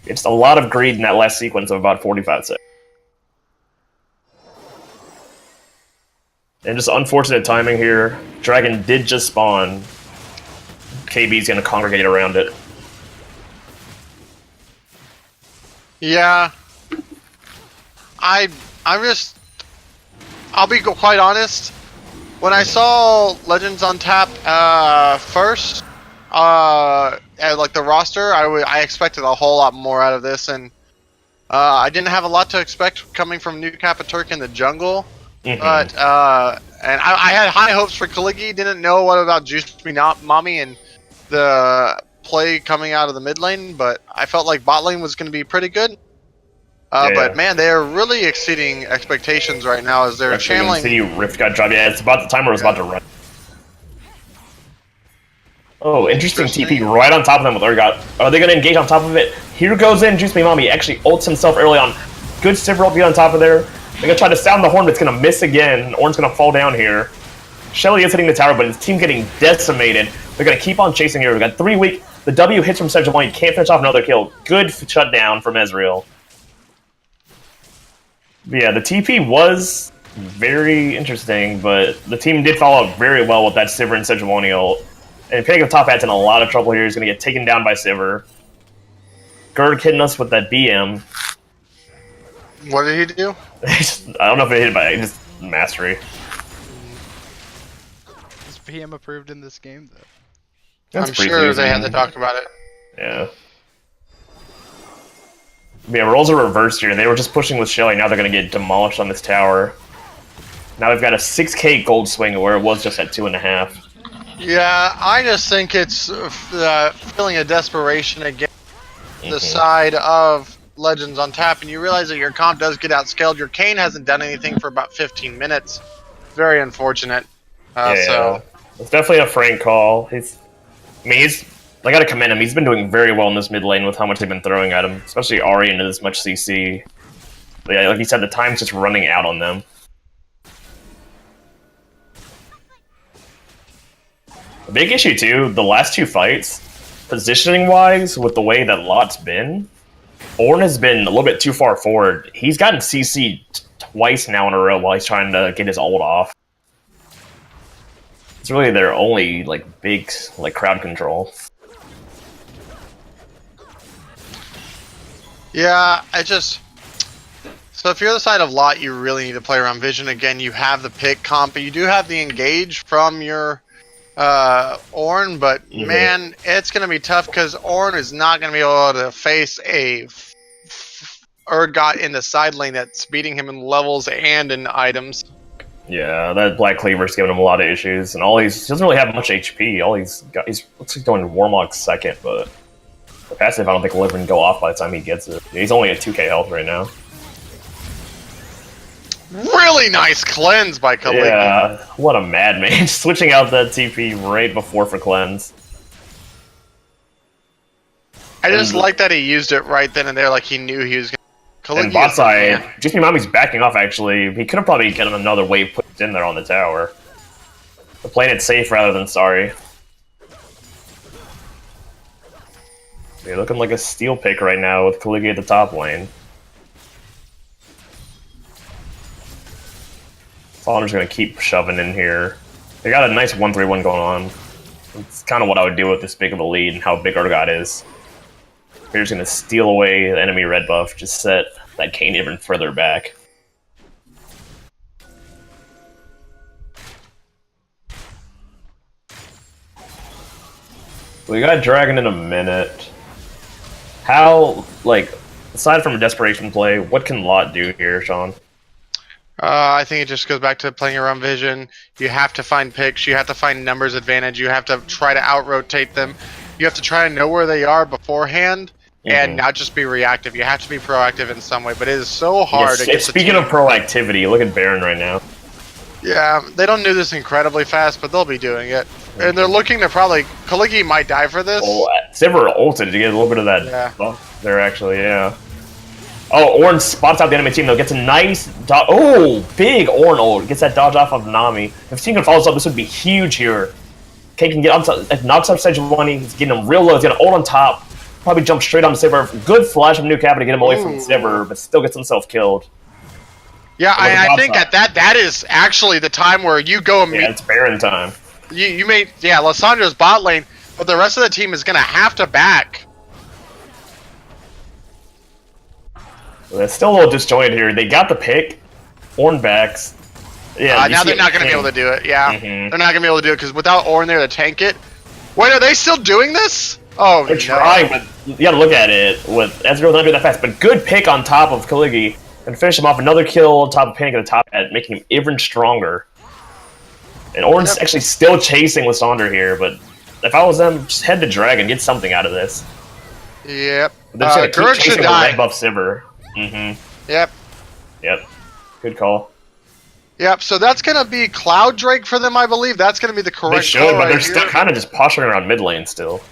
It's a lot of greed in that last sequence of about 45 seconds. And just unfortunate timing here. Dragon did just spawn. KB's going to congregate around it. Yeah. I'll be quite honest. When I saw Legends on tap first, at like the roster, I expected a whole lot more out of this, and I didn't have a lot to expect coming from New Capaturk in the jungle. But and I had high hopes for Kaligi. Didn't know what about Juice Me Mommy and the play coming out of the mid lane, but I felt like bot lane was going to be pretty good. But man, they are really exceeding expectations right now as they're channeling. City Rift got dropped. Yeah, it's about the timer was about to run. Oh, interesting TP right on top of them with Urgot. Are they going to engage on top of it? Here goes in Juice Me Mommy. He actually ults himself early on. Good Sivir ult on top of there. They're going to try to sound the horn, but it's going to miss again. Ornn's going to fall down here. Shelly is hitting the tower, but his team getting decimated. They're going to keep on chasing here. We've got 3 weak. The W hits from Sejuani. Can't finish off another kill. Good shutdown from Ezreal. Yeah, the TP was very interesting, but the team did follow up very well with that Sivir and Sejuani ult. And picking up top hat's in a lot of trouble here. He's going to get taken down by Sivir. Gurg hitting us with that BM. What did he do? I don't know if it hit by just mastery. Is PM approved in this game though? That's I'm sure they had preseason. to talk about it. Yeah. Yeah, roles are reversed here. They were just pushing with Shelly. Now they're going to get demolished on this tower. Now they've got a 6k gold swing where it was just at 2.5. Yeah, I just think it's feeling a desperation against the side of Legends on tap, and you realize that your comp does get outscaled. Your Kane hasn't done anything for about 15 minutes. Very unfortunate. So it's definitely a frank call. I gotta commend him. He's been doing very well in this mid lane with how much they've been throwing at him, especially Ahri into this much CC. But yeah, like you said, the time's just running out on them. The big issue too, the last two fights, positioning wise, with the way that Lot's been, Ornn has been a little bit too far forward. He's gotten CC'd twice now in a row while he's trying to get his ult off. It's really their only big crowd control. Yeah, so if you're the side of Lot, you really need to play around Vision again. You have the pick comp, but you do have the engage from your Ornn, but man, it's gonna be tough because Ornn is not gonna be able to face a Urgot in the side lane that's beating him in levels and in items. Yeah, that Black Cleaver's giving him a lot of issues, and he doesn't really have much HP. All he's looks like going Warlock second, but the passive I don't think will even go off by the time he gets it. He's only at 2k health right now. Really nice cleanse by Caligula. Yeah, what a madman. Switching out that TP right before for cleanse. I just like that he used it right then and there, like he knew he was going to. And bot side, Juicy Mommy's backing off actually. He could have probably gotten another wave put in there on the tower. They're playing it safe rather than sorry. They're looking like a steal pick right now with Caligula at the top lane. Saunder's going to keep shoving in here. They got a nice 1-3-1 going on. It's kind of what I would do with this big of a lead and how big Urgot is. They're just going to steal away the enemy red buff, just set that Kane even further back. We got Dragon in a minute. How, aside from a desperation play, what can Lot do here, Sean? I think it just goes back to playing around Vision. You have to find picks. You have to find numbers advantage. You have to try to out-rotate them. You have to try to know where they are beforehand and not just be reactive. You have to be proactive in some way, but it is so hard. Speaking of proactivity, look at Baron right now. Yeah, they don't do this incredibly fast, but they'll be doing it. And they're looking to probably... Kaliki might die for this. Oh, Sivir ulted to get a little bit of that buff there, actually, yeah. Oh, Ornn spots out the enemy team, though. Gets a nice dodge. Oh, big Ornn ult. Gets that dodge off of Nami. If Team can follow this up, this would be huge here. K can get up to... If knocks up Sejuani, he's getting him real low. He's got an ult on top. Probably jump straight on Sivir. Good flash from New Cap to get him away from Sivir, but still gets himself killed. Yeah, I think that is actually the time where you go and it's Baron time. You made Lissandra's bot lane, but the rest of the team is gonna have to back. It's still a little disjointed here. They got the pick. Ornn backs. Yeah. Now they're not gonna be able to do it. Yeah, they're not gonna be able to do it because without Ornn there to tank it. Wait, are they still doing this? Oh, they're trying, but you gotta look at it with Ezreal not doing that fast. But good pick on top of Kaligi. And finish him off. Another kill on top of Panic at the top at making him even stronger. And Ornn's actually still chasing Lysandre here, but if I was them, just head to Dragon, get something out of this. Yep. They're just gonna keep Gurg should chasing die. the red buff Sivir. Yep. Yep. Good call. Yep, so that's going to be Cloud Drake for them, I believe. That's going to be the correct They should, call but right they're here. still kind of just posturing around mid lane still.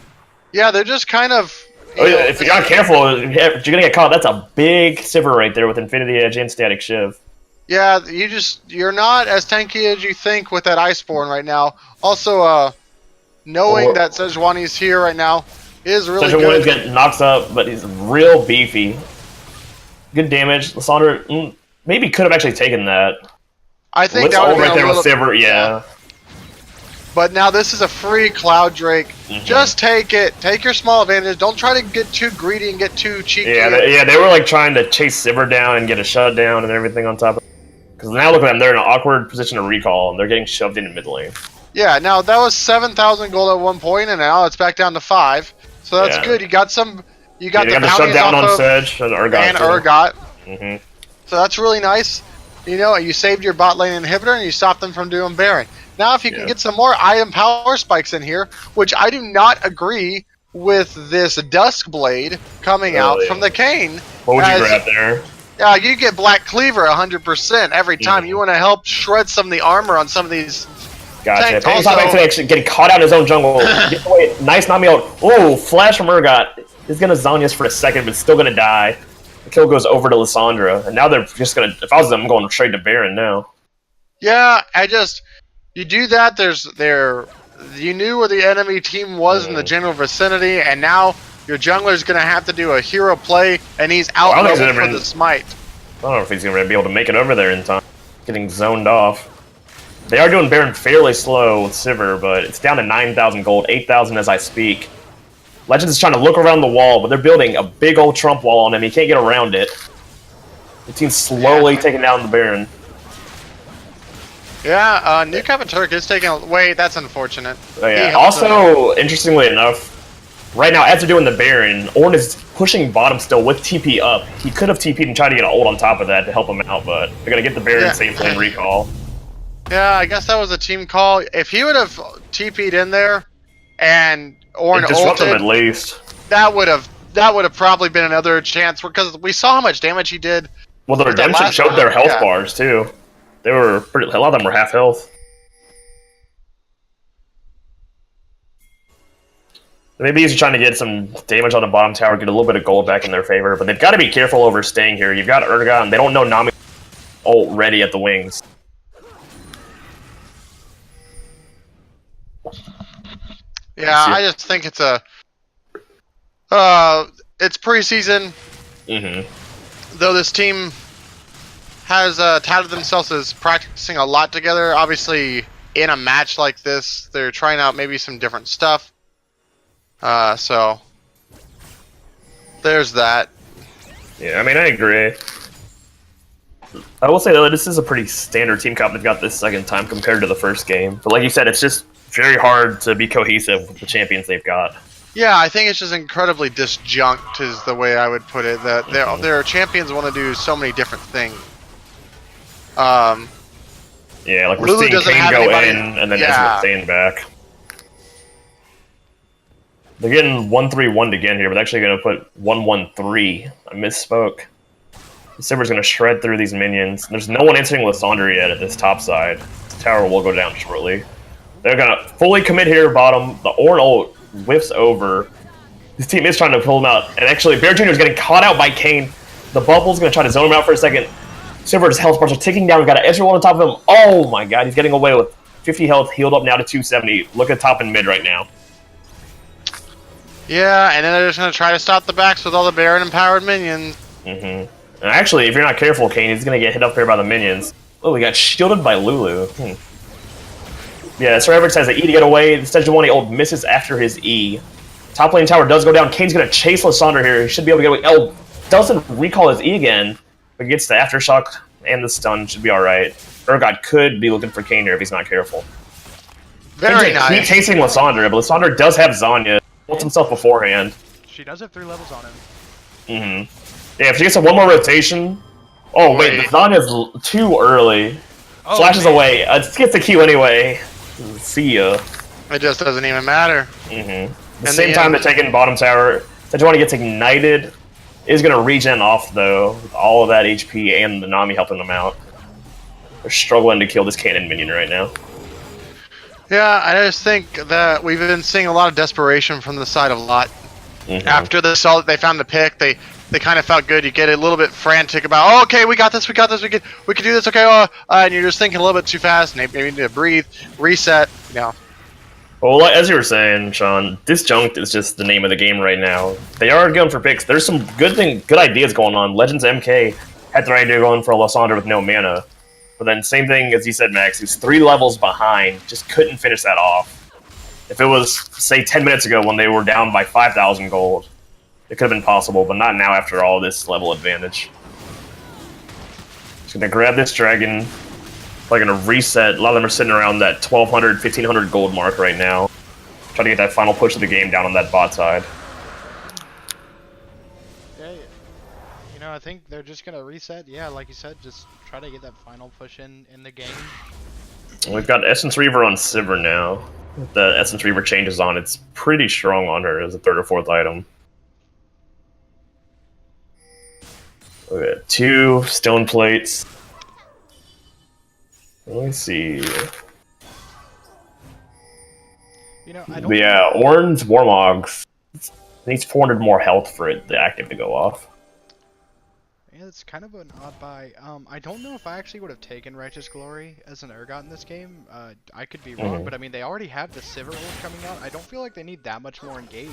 Yeah, they're just kind of... If you're not careful, you're going to get caught. That's a big Sivir right there with Infinity Edge and Static Shiv. Yeah, you're not as tanky as you think with that Iceborne right now. Also, knowing that Sejuani's here right now is really good. Sejuani's getting knocked up, but he's real beefy. Good damage. Lysandre maybe could have actually taken that. I think Let's that would ult have right been there a with little... Sivir, yeah. But now this is a free Cloud Drake. Just take it. Take your small advantage. Don't try to get too greedy and get too cheeky. Yeah, they were like trying to chase Sivir down and get a shutdown and everything on top of it. Because now look at them, they're in an awkward position to recall, and they're getting shoved into mid lane. Yeah, now that was 7,000 gold at one point, and now it's back down to 5. So that's good. You got some. You got the shutdown on Sedge and Urgot. So that's really nice. You know, you saved your bot lane inhibitor and you stopped them from doing Baron. Now, if you can get some more item power spikes in here, which I do not agree with this Dusk Blade coming out from the Kayn. What would you grab there? Yeah, you get Black Cleaver 100% every time. You want to help shred some of the armor on some of these. Gotcha. Pain's not actually getting caught out in his own jungle. Nice Nami out. Oh, flash from Urgot. He's going to Zhonya's for a second, but still going to die. The kill goes over to Lissandra. And now they're just going to... If I was them, I'm going straight to Baron now. Yeah, you do that, you knew where the enemy team was in the general vicinity, and now your jungler's going to have to do a hero play, and he's out for the smite. I don't know if he's going to be able to make it over there in time. Getting zoned off. They are doing Baron fairly slow with Sivir, but it's down to 9,000 gold, 8,000 as I speak. Legends is trying to look around the wall, but they're building a big old Trump wall on him. He can't get around it. The team's slowly taking down the Baron. Yeah, New Captain Turk is taking... Wait, that's unfortunate. Oh, yeah. Also, interestingly enough, right now, as they're doing the Baron, Ornn is pushing bottom still with TP up. He could have TP'd and tried to get an ult on top of that to help him out, but they're going to get the Baron safely and recall. Yeah, I guess that was a team call. If he would have TP'd in there and Ornn disrupted him ulted, at least. That would have probably been another chance, because we saw how much damage he did. Well, the Redemption showed their health bars, too. They were a lot of them were half health. Maybe he's trying to get some damage on the bottom tower, get a little bit of gold back in their favor, but they've got to be careful overstaying here. You've got Urgot, and they don't know Nami ult ready at the wings. Yeah, I just think it's it's preseason. Though this team has touted themselves as practicing a lot together. Obviously, in a match like this, they're trying out maybe some different stuff. So there's that. Yeah, I mean, I agree. I will say, though, this is a pretty standard team comp they've got this second time compared to the first game. But like you said, it's just very hard to be cohesive with the champions they've got. Yeah, I think it's just incredibly disjunct is the way I would put it. That their champions want to do so many different things. Yeah, like we're seeing Kayn go in and then Ezreal staying back. They're getting 1-3-1 again here, but they're actually going to put 1-1-3. I misspoke. Sivir's going to shred through these minions. There's no one answering Lissandra yet at this top side. This tower will go down shortly. They're going to fully commit here bottom. The Ornn ult whiffs over. This team is trying to pull him out. And actually, Bear Jr. is getting caught out by Kayn. The Bubble's going to try to zone him out for a second. Sivir's health bars are ticking down. We've got an Ezreal on top of him. Oh my god, he's getting away with 50 health, healed up now to 270. Look at top and mid right now. Yeah, and then they're just going to try to stop the backs with all the Baron-empowered minions. And actually, if you're not careful, Kayn, he's going to get hit up there by the minions. Oh, we got shielded by Lulu. Yeah, Sir Everett has an E to get away. The Sejuani ult misses after his E. Top lane tower does go down. Kayn's going to chase Lissandra here. He should be able to get away. El doesn't recall his E again, but gets the Aftershock and the stun. Should be alright. Urgot could be looking for Kayn here if he's not careful. Very nice. Keep chasing Lissandra, but Lissandra does have Zhonya. Ults himself beforehand. She does have 3 levels on him. Yeah, if she gets one more rotation... Oh, wait, the Zonya's too early. Flashes away. Gets the Q anyway. See ya. It just doesn't even matter. At the same time they're taking bottom tower. Sejuani gets ignited. Is going to regen off, though, with all of that HP and the Nami helping them out. They're struggling to kill this cannon minion right now. Yeah, I just think that we've been seeing a lot of desperation from the side of Lot. After they saw that they found the pick, they kind of felt good. You get a little bit frantic about, oh, okay, we got this, we could do this, okay, and you're just thinking a little bit too fast. Maybe you need to breathe, reset, you know. Well, as you were saying, Sean, disjunct is just the name of the game right now. They are going for picks. There's some good ideas going on. Legends MK had their idea going for a Lissandra with no mana. But then same thing as you said, Max. He's 3 levels behind. Just couldn't finish that off. If it was, say, 10 minutes ago when they were down by 5,000 gold, it could have been possible, but not now after all this level advantage. Just gonna grab this dragon. Probably gonna reset. A lot of them are sitting around that 1,200, 1,500 gold mark right now. Trying to get that final push of the game down on that bot side. Yeah, you know, I think they're just gonna reset. Yeah, like you said, just try to get that final push in the game. We've got Essence Reaver on Sivir now. With the Essence Reaver changes on, it's pretty strong on her as a 3rd or 4th item. We got 2 stone plates. Let me see. You know, I don't. But yeah, Ornn's Warmogs needs 400 more health for it, the active to go off. Yeah, it's kind of an odd buy. I don't know if I actually would have taken Righteous Glory as an Urgot in this game. I could be wrong, but I mean, they already have the Sivir ult coming out. I don't feel like they need that much more engage.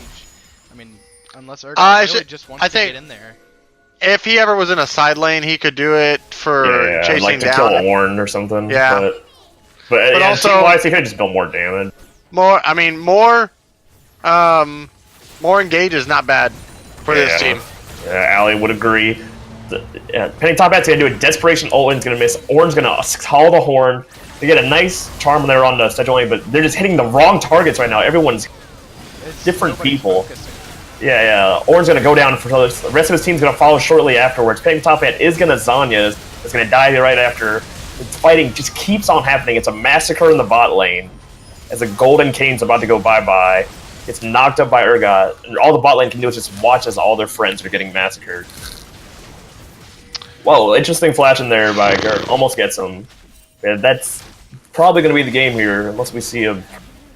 I mean, unless Urgot really just wants to get in there. If he ever was in a side lane, he could do it for chasing like to down. kill Ornn or something. Yeah. But also, team-wise, he could just build more damage. More engage is not bad for this team. Yeah, Ali would agree. Penny Top Hat's gonna do a Desperation ult, and gonna miss. Ornn's gonna call the horn. They get a nice charm there on the schedule lane, but they're just hitting the wrong targets right now. Everyone's different people. Yeah. Ornn's gonna go down for the rest of his team's gonna follow shortly afterwards. Penny Top Hat is gonna Zanya. Is gonna die right after. The fighting just keeps on happening. It's a massacre in the bot lane. As the Golden Cane's about to go bye-bye, gets knocked up by Urgot, and all the bot lane can do is just watch as all their friends are getting massacred. Whoa, interesting flash in there by Gert. Almost gets him. Yeah, that's probably going to be the game here, unless we see a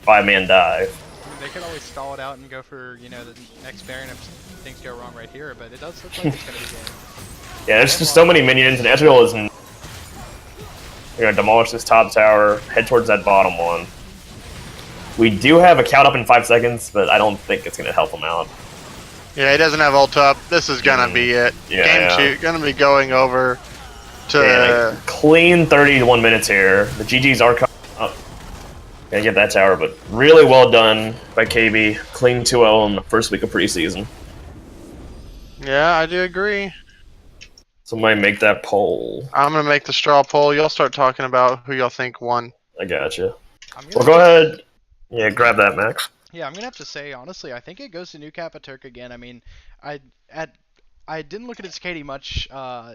5-man dive. I mean, they could always stall it out and go for, you know, the next Baron if things go wrong right here, but it does look like it's going to be game. Yeah, there's just so many minions, and Ezreal isn't... You're going to demolish this top tower, head towards that bottom one. We do have a count up in 5 seconds, but I don't think it's going to help him out. Yeah, he doesn't have ult up. This is going to be it. Game 2, going to be going over to... clean 31 minutes here. The GGs are coming up. Gonna get that tower, but really well done by KB. Clean 2-0 in the first week of preseason. Yeah, I do agree. Somebody make that poll. I'm going to make the straw poll. Y'all start talking about who y'all think won. I gotcha. Well, go ahead. Yeah, grab that, Max. Yeah, I'm gonna have to say honestly, I think it goes to New Turk again. I mean, I didn't look at his KD much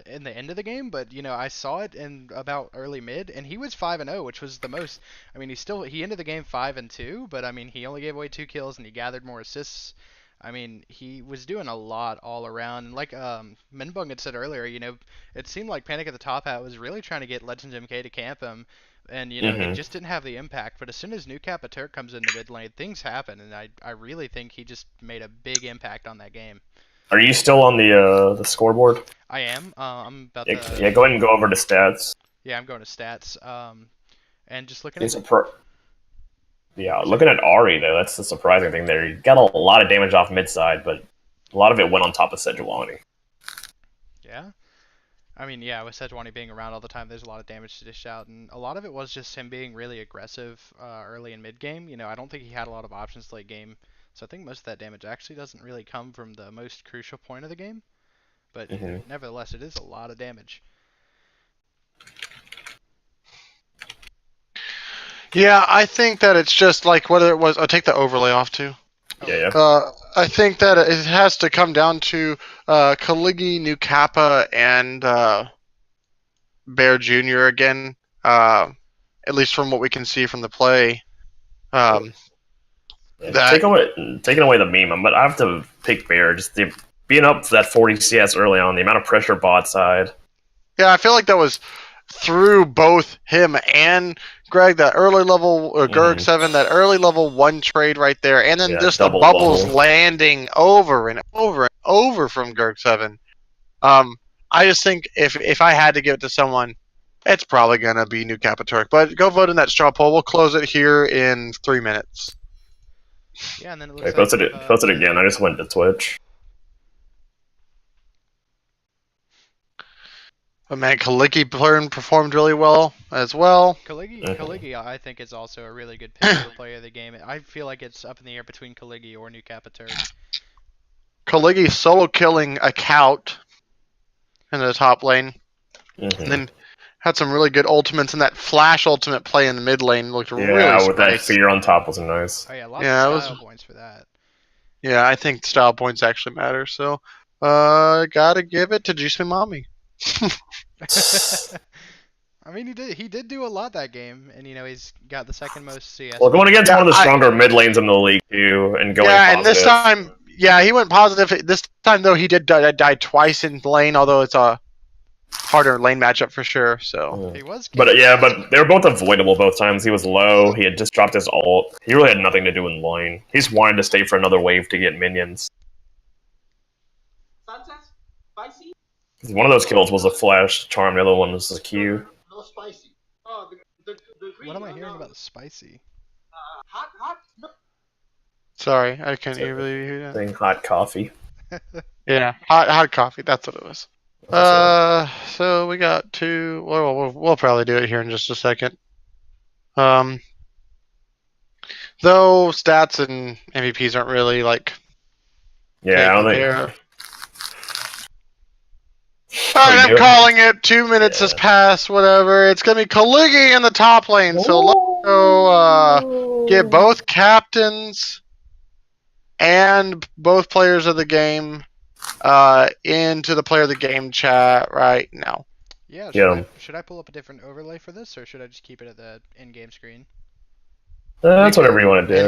in the end of the game, but you know I saw it in about early mid, and he was 5-0, which was the most. I mean, he ended the game 5-2, but I mean he only gave away 2 kills and he gathered more assists. I mean, he was doing a lot all around. And like Minbung had said earlier, you know, it seemed like Panic at the Top Hat was really trying to get Legends MK to camp him. And, you know, it just didn't have the impact. But as soon as New Turk comes into mid lane, things happen. And I really think he just made a big impact on that game. Are you still on the scoreboard? I am. I'm about to... Yeah, go ahead and go over to stats. Yeah, I'm going to stats. And just looking at... Yeah, looking at Ari, though, that's the surprising thing there. He got a lot of damage off mid side, but a lot of it went on top of Sejuani. Yeah? I mean, yeah, with Sejuani being around all the time, there's a lot of damage to dish out, and a lot of it was just him being really aggressive early in mid-game. You know, I don't think he had a lot of options late game, so I think most of that damage actually doesn't really come from the most crucial point of the game. But nevertheless, it is a lot of damage. Yeah, I think that it's just like whether it was... I'll take the overlay off, too. Yeah. I think that it has to come down to Kaligi, New Kappa, and Bear Jr. again, at least from what we can see from the play. Taking away the meme, but I have to pick Bear. Just being up for that 40 CS early on, the amount of pressure bot side. Yeah, I feel like that was through both him and Greg, that early level, or Gurg 7, that early level 1 trade right there, and then just the bubbles landing over and over and over from Gurg 7. I just think if I had to give it to someone, it's probably going to be New Turk. But go vote in that straw poll. We'll close it here in 3 minutes. Yeah, and then it looks post it again. I just went to Twitch. But man, Kaliki performed really well as well. Kaligi, I think is also a really good pick for player of the game. I feel like it's up in the air between Kaligi or New Capaturk. Kaligi solo killing a Cout in the top lane. Mm-hmm. And then had some really good ultimates, and that flash ultimate play in the mid lane looked really with that spicy. fear on top was nice. Oh yeah, lots of style points for that. Yeah, I think style points actually matter. So, gotta give it to Juice Mommy. I mean, he did do a lot that game, and he's got the second most CS. Well, going against one of the stronger mid lanes in the league too, and going positive. And this time, he went positive. This time though, he did die twice in lane, although it's a harder lane matchup for sure. So he was. But they were both avoidable both times. He was low. He had just dropped his ult. He really had nothing to do in lane. He just wanted to stay for another wave to get minions. One of those kills was a flash charm. The other one was a Q. No spicy. Oh, the green. What am I hearing about spicy? Hot. No. Sorry, I can't really hear that. Saying hot coffee. Yeah, hot coffee. That's what it was. So we got two. Well, we'll probably do it here in just a second. Though stats and MVPs aren't really like. Yeah, I don't think. Alright, I'm calling it. 2 minutes has passed. Whatever. It's gonna be Kaligi in the top lane. So let's go get both captains and both players of the game into the player of the game chat right now. Yeah. Should I pull up a different overlay for this, or should I just keep it at the in-game screen? That's whatever you want to do.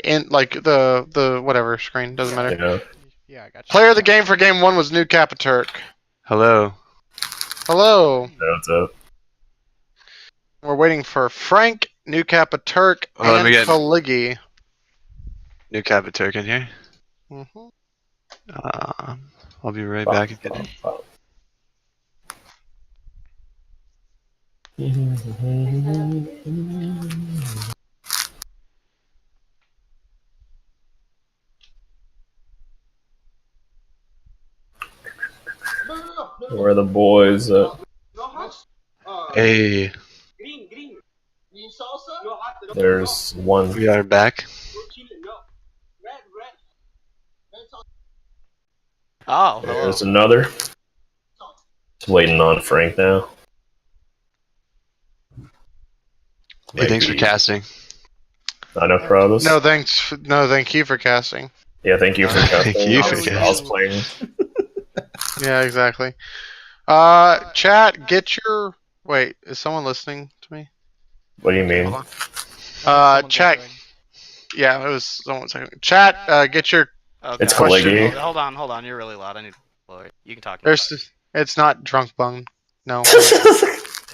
In like the whatever screen doesn't matter. Yeah, I got you. Player of the game for game 1 was New Capaturk. Hello. What's up? We're waiting for Frank, New Capaturk, and Kaligi. New Capaturk in here. Mm-hmm. I'll be right back again. No. Where are the boys at? Hey. Green salsa. No hot. There's one. We are back. Red salsa. Oh, hello. There's another. Just waiting on Frank now. Hey, thanks for casting. No problems. No thanks. No, thank you for casting. Yeah, thank you for casting. Thank you for I was playing. Yeah, exactly. Chat, get your. Wait, is someone listening to me? What do you mean? Chat. Yeah, it was someone saying. Chat, get your. Okay. It's Kaligi. Hold on. You're really loud. I need to lower it. You can talk. It's not drunk bung. No.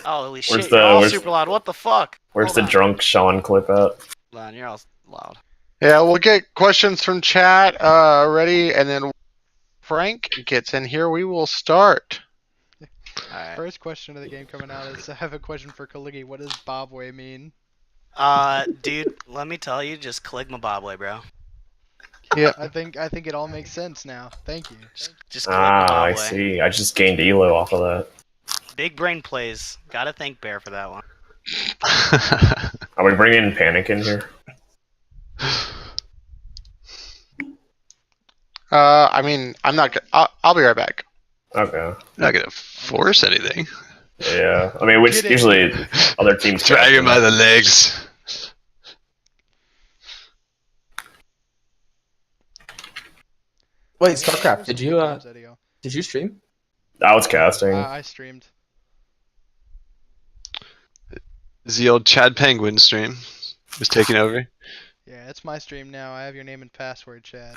Oh, holy shit! You're all super loud. What the fuck? Where's the drunk Sean clip at? Man, you're all loud. Yeah, we'll get questions from chat ready, and then Frank gets in here. We will start. Alright. First question of the game coming out is I have a question for Kaligi. What does Bobway mean? Dude, let me tell you, just click my Bobway, bro. Yeah, I think it all makes sense now. Thank you. Just click my Bobway. I see. I just gained elo off of that. Big brain plays. Gotta thank Bear for that one. Are we bringing Panic in here? I mean, I'm not. I'll be right back. Okay. Not gonna force anything. Yeah. I mean, which usually other teams Drag him by the legs. Wait, StarCraft, did you stream? I was casting. I streamed. The old Chad Penguin stream was taking over. Yeah, it's my stream now. I have your name and password, Chad,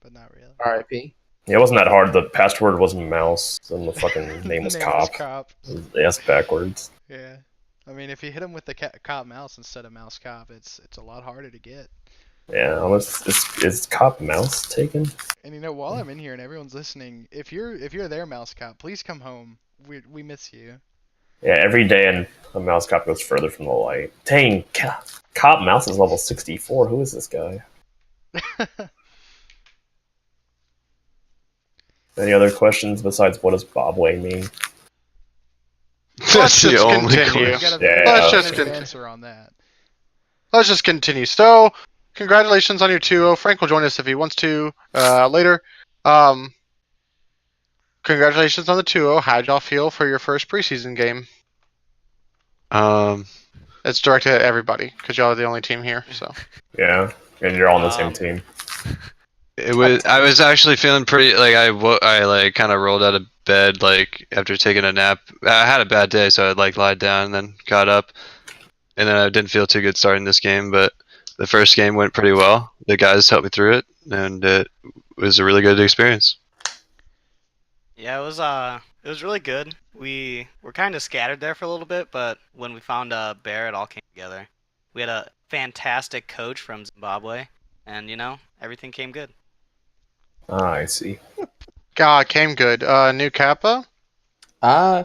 but not really. R.I.P. Yeah, it wasn't that hard. The password was mouse, and the fucking name was cop. Yes, backwards. Yeah. I mean, if you hit him with the cop mouse instead of mouse cop, it's a lot harder to get. Yeah, almost. Is cop mouse taken? And while I'm in here and everyone's listening, if you're there, mouse cop, please come home. We miss you. Yeah, every day and a mouse cop goes further from the light. Dang, cop mouse is level 64. Who is this guy? Any other questions besides what does Bobway mean? Let's the just only continue. You got a Yeah. very Let's just definitive continue. answer on that. Let's just continue. So, congratulations on your 2-0. Frank will join us if he wants to later. Congratulations on the 2-0. How'd y'all feel for your first preseason game? It's directed at everybody because y'all are the only team here. So Yeah, and you're all on the same team. It was. I was actually feeling pretty. Like I like kind of rolled out of bed like after taking a nap. I had a bad day, so I like lied down and then got up, and then I didn't feel too good starting this game. But the first game went pretty well. The guys helped me through it, and it was a really good experience. Yeah, it was really good. We were kind of scattered there for a little bit, but when we found Bear, it all came together. We had a fantastic coach from Zimbabwe, and everything came good. Ah, I see. God, came good. New Kappa. I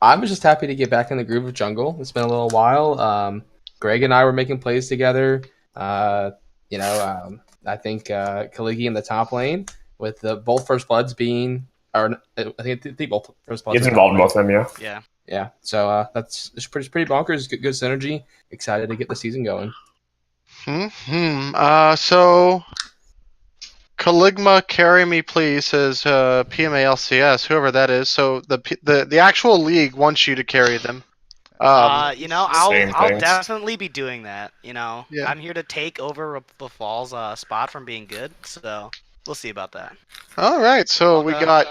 was just happy to get back in the groove of jungle. It's been a little while. Greg and I were making plays together. I think Kaligi in the top lane with both first bloods being, or I think both first bloods. He's involved in both of them, yeah. Yeah. Yeah, so it's pretty bonkers. Good synergy. Excited to get the season going. So, Caligma, carry me, please, says PMALCS, whoever that is. So the actual league wants you to carry them. I'll Same things. definitely be doing that. Yeah. I'm here to take over the Fall's spot from being good, so we'll see about that. All right, so we Okay. got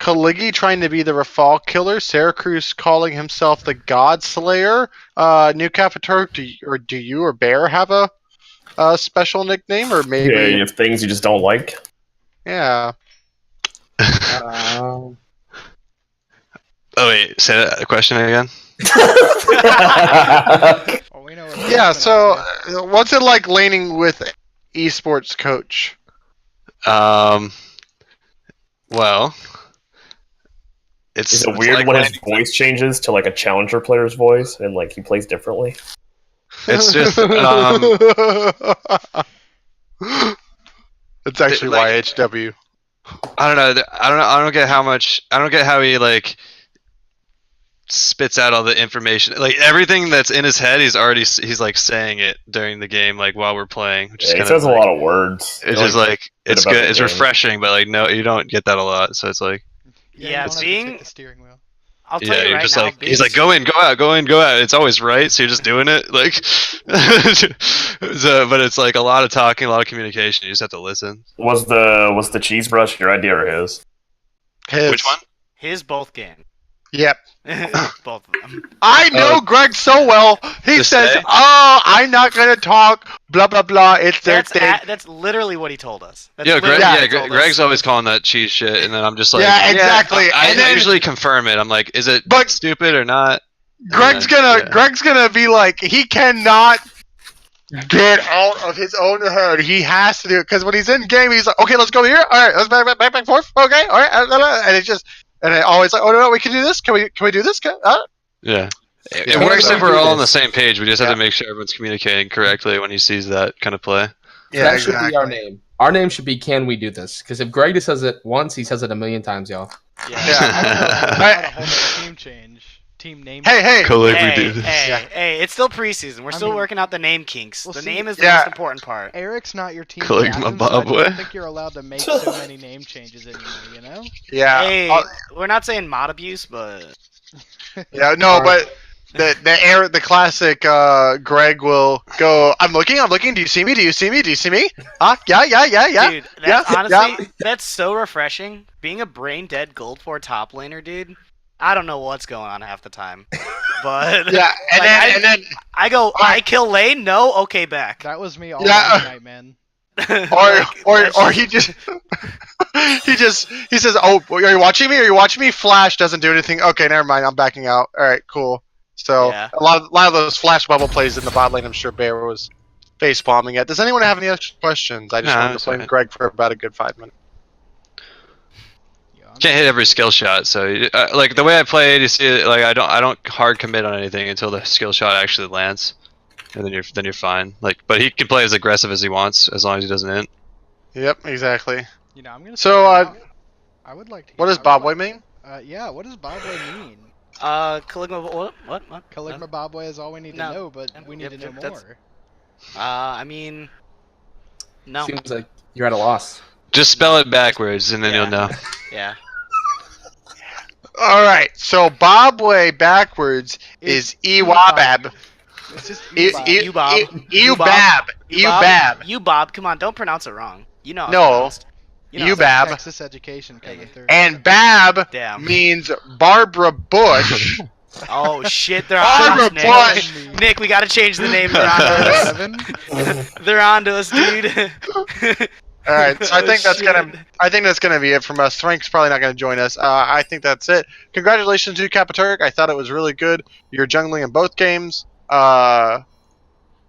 Kaligi trying to be the Rafal killer, Syracuse calling himself the God Slayer. New Capitor, do you or Bear have a special nickname, or maybe? Yeah, you have things you just don't like. Yeah. Um, Oh wait, say that question again. Well, we know Yeah. So, what's it like laning with esports coach? Well, Is it weird like when his voice changes to like a challenger player's voice and like he plays differently? It's just It's actually like- YHW. I don't know. I don't get how much. I don't get how he like spits out all the information. Like everything that's in his head, he's like saying it during the game, like while we're playing. Which Yeah, he is says kind a of lot of words. It's just like it's about good. the It's game. refreshing, but like no, you don't get that a lot. So it's like Yeah, Yeah, you don't have to being- take the steering wheel. I'll tell yeah, you you're right just now. like he's like go in, go out, go in, go out. It's always right, so you're just doing it. Like, but it's like a lot of talking, a lot of communication. You just have to listen. Was the cheese brush your idea or his? Which one? His both games. Yep. Both of them. I know Greg so well. He to says, say? "Oh, I'm not gonna talk. Blah blah blah. It's their thing." That's literally what he told us. That's Yeah, literally Greg, what yeah, he told us. Greg's always calling that cheese shit, and then I'm just like, Yeah, exactly. I And then- usually confirm it. I'm like, is it But- stupid or not? Greg's gonna be like, he cannot get out of his own head. He has to do it because when he's in game, he's like, "Okay, let's go here. All right, let's back forth. Okay, all right." And it's just, and I always like, "Oh no, we can do this. Can we do this? Yeah. It Yeah, works so if we're do all on the this. same page. We just have Yeah. to make sure everyone's communicating correctly when he sees that kind of play. that should be our name. Our name should be "Can we do this?" Because if Greg just says it once, he says it a million times, y'all. Yeah. Yeah. Not a whole new team change. Team name. Hey, Cool if we Hey, do this. hey, it's still preseason. We're I still mean- working out the name kinks. Well, The see, name is the yeah. most important part. Eric's not your team Caligma captain, so I Bobway. don't think you're allowed to make so many name changes anymore, you know? Yeah. Hey, we're not saying mod abuse, but Yeah, no, but the classic Greg will go, I'm looking, do you see me? Do you see me? Do you see me? Yeah. dude, that's yeah, honestly that's so refreshing. Being a brain dead gold 4 top laner, dude. I don't know what's going on half the time, but Yeah, and Like, then I go, I kill lane, no, okay, back. That was me all Yeah. night, man. or he just he says, "Oh, are you watching me? Are you watching me?" Flash doesn't do anything. Okay, never mind. I'm backing out. All right, cool. So Yeah. a lot of those flash bubble plays in the bot lane, I'm sure Bear was face bombing at. Does anyone have any extra questions? I just Nah, wanted it's to blame fine. Greg for about a good 5 minutes. Yeah, Can't hit every skill shot, so like the way I played, you see, like I don't hard commit on anything until the skill shot actually lands, and then you're fine. Like, but he can play as aggressive as he wants as long as he doesn't int. Yep, exactly. You know, I'm gonna. So, say right now, I would like to. What does I would Bob like- mean? Yeah, what does Bobway mean? Caligula, what? Caligma Bobway is all we need No. to know, but we need Yep, to know yep, that's- more. I mean, no. Seems like you're at a loss. Just spell it backwards, and then Yeah. you'll know. Yeah. All right, so Bobway backwards is Ewabab. It's just Ewbob. Ewbab. Ewbab. You Bob, come on, don't pronounce it wrong. You know. How it's No. pronounced. You know how it's Ewbab. Texas education coming through. And Bab Damn. means Barbara Bush. Oh shit, they're Barbara on us, Bush. Nick. Nick, we gotta change the name. They're on to us. Seven? They're on to us, dude. All right, so I Oh, think that's shit. gonna be it from us. Frank's probably not gonna join us. I think that's it. Congratulations to Capaturk. I thought it was really good. You're jungling in both games.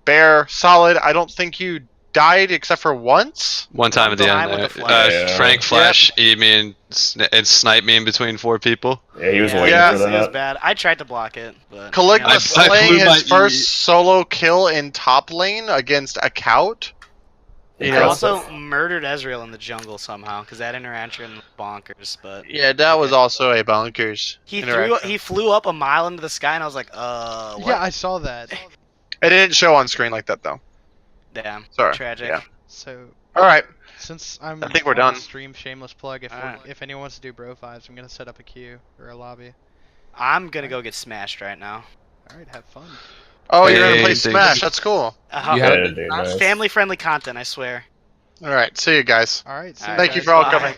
Bear, solid. I don't think you died except for once. One time at the Time end with there. the flash. Yeah. Frank flash me and snipe me in between 4 people. Yeah, he was Yeah, waiting Yeah. for it was that. bad. I tried to block it, but Caligula I slaying flew my his first solo kill in top lane against a Cout. He I crossed also it. murdered Ezreal in the jungle somehow because that interaction was bonkers. But Yeah, that was also a bonkers he interaction. flew up a mile into the sky, and I was like, what? Yeah, I saw that. It didn't show on screen like that though. Damn, Sorry. tragic. Yeah. So All right. since I'm I think we're on done. the stream, shameless plug. Alright. If anyone wants to do bro fives, I'm gonna set up a queue or a lobby. I'm gonna go get smashed right now. All right, have fun. Oh, you're gonna Hey, play thanks. Smash. That's cool. You Yeah, have dude, nice. Family-friendly content, I swear. All right. See you guys. All right, see Alright, you Thank you guys. for all Bye. coming.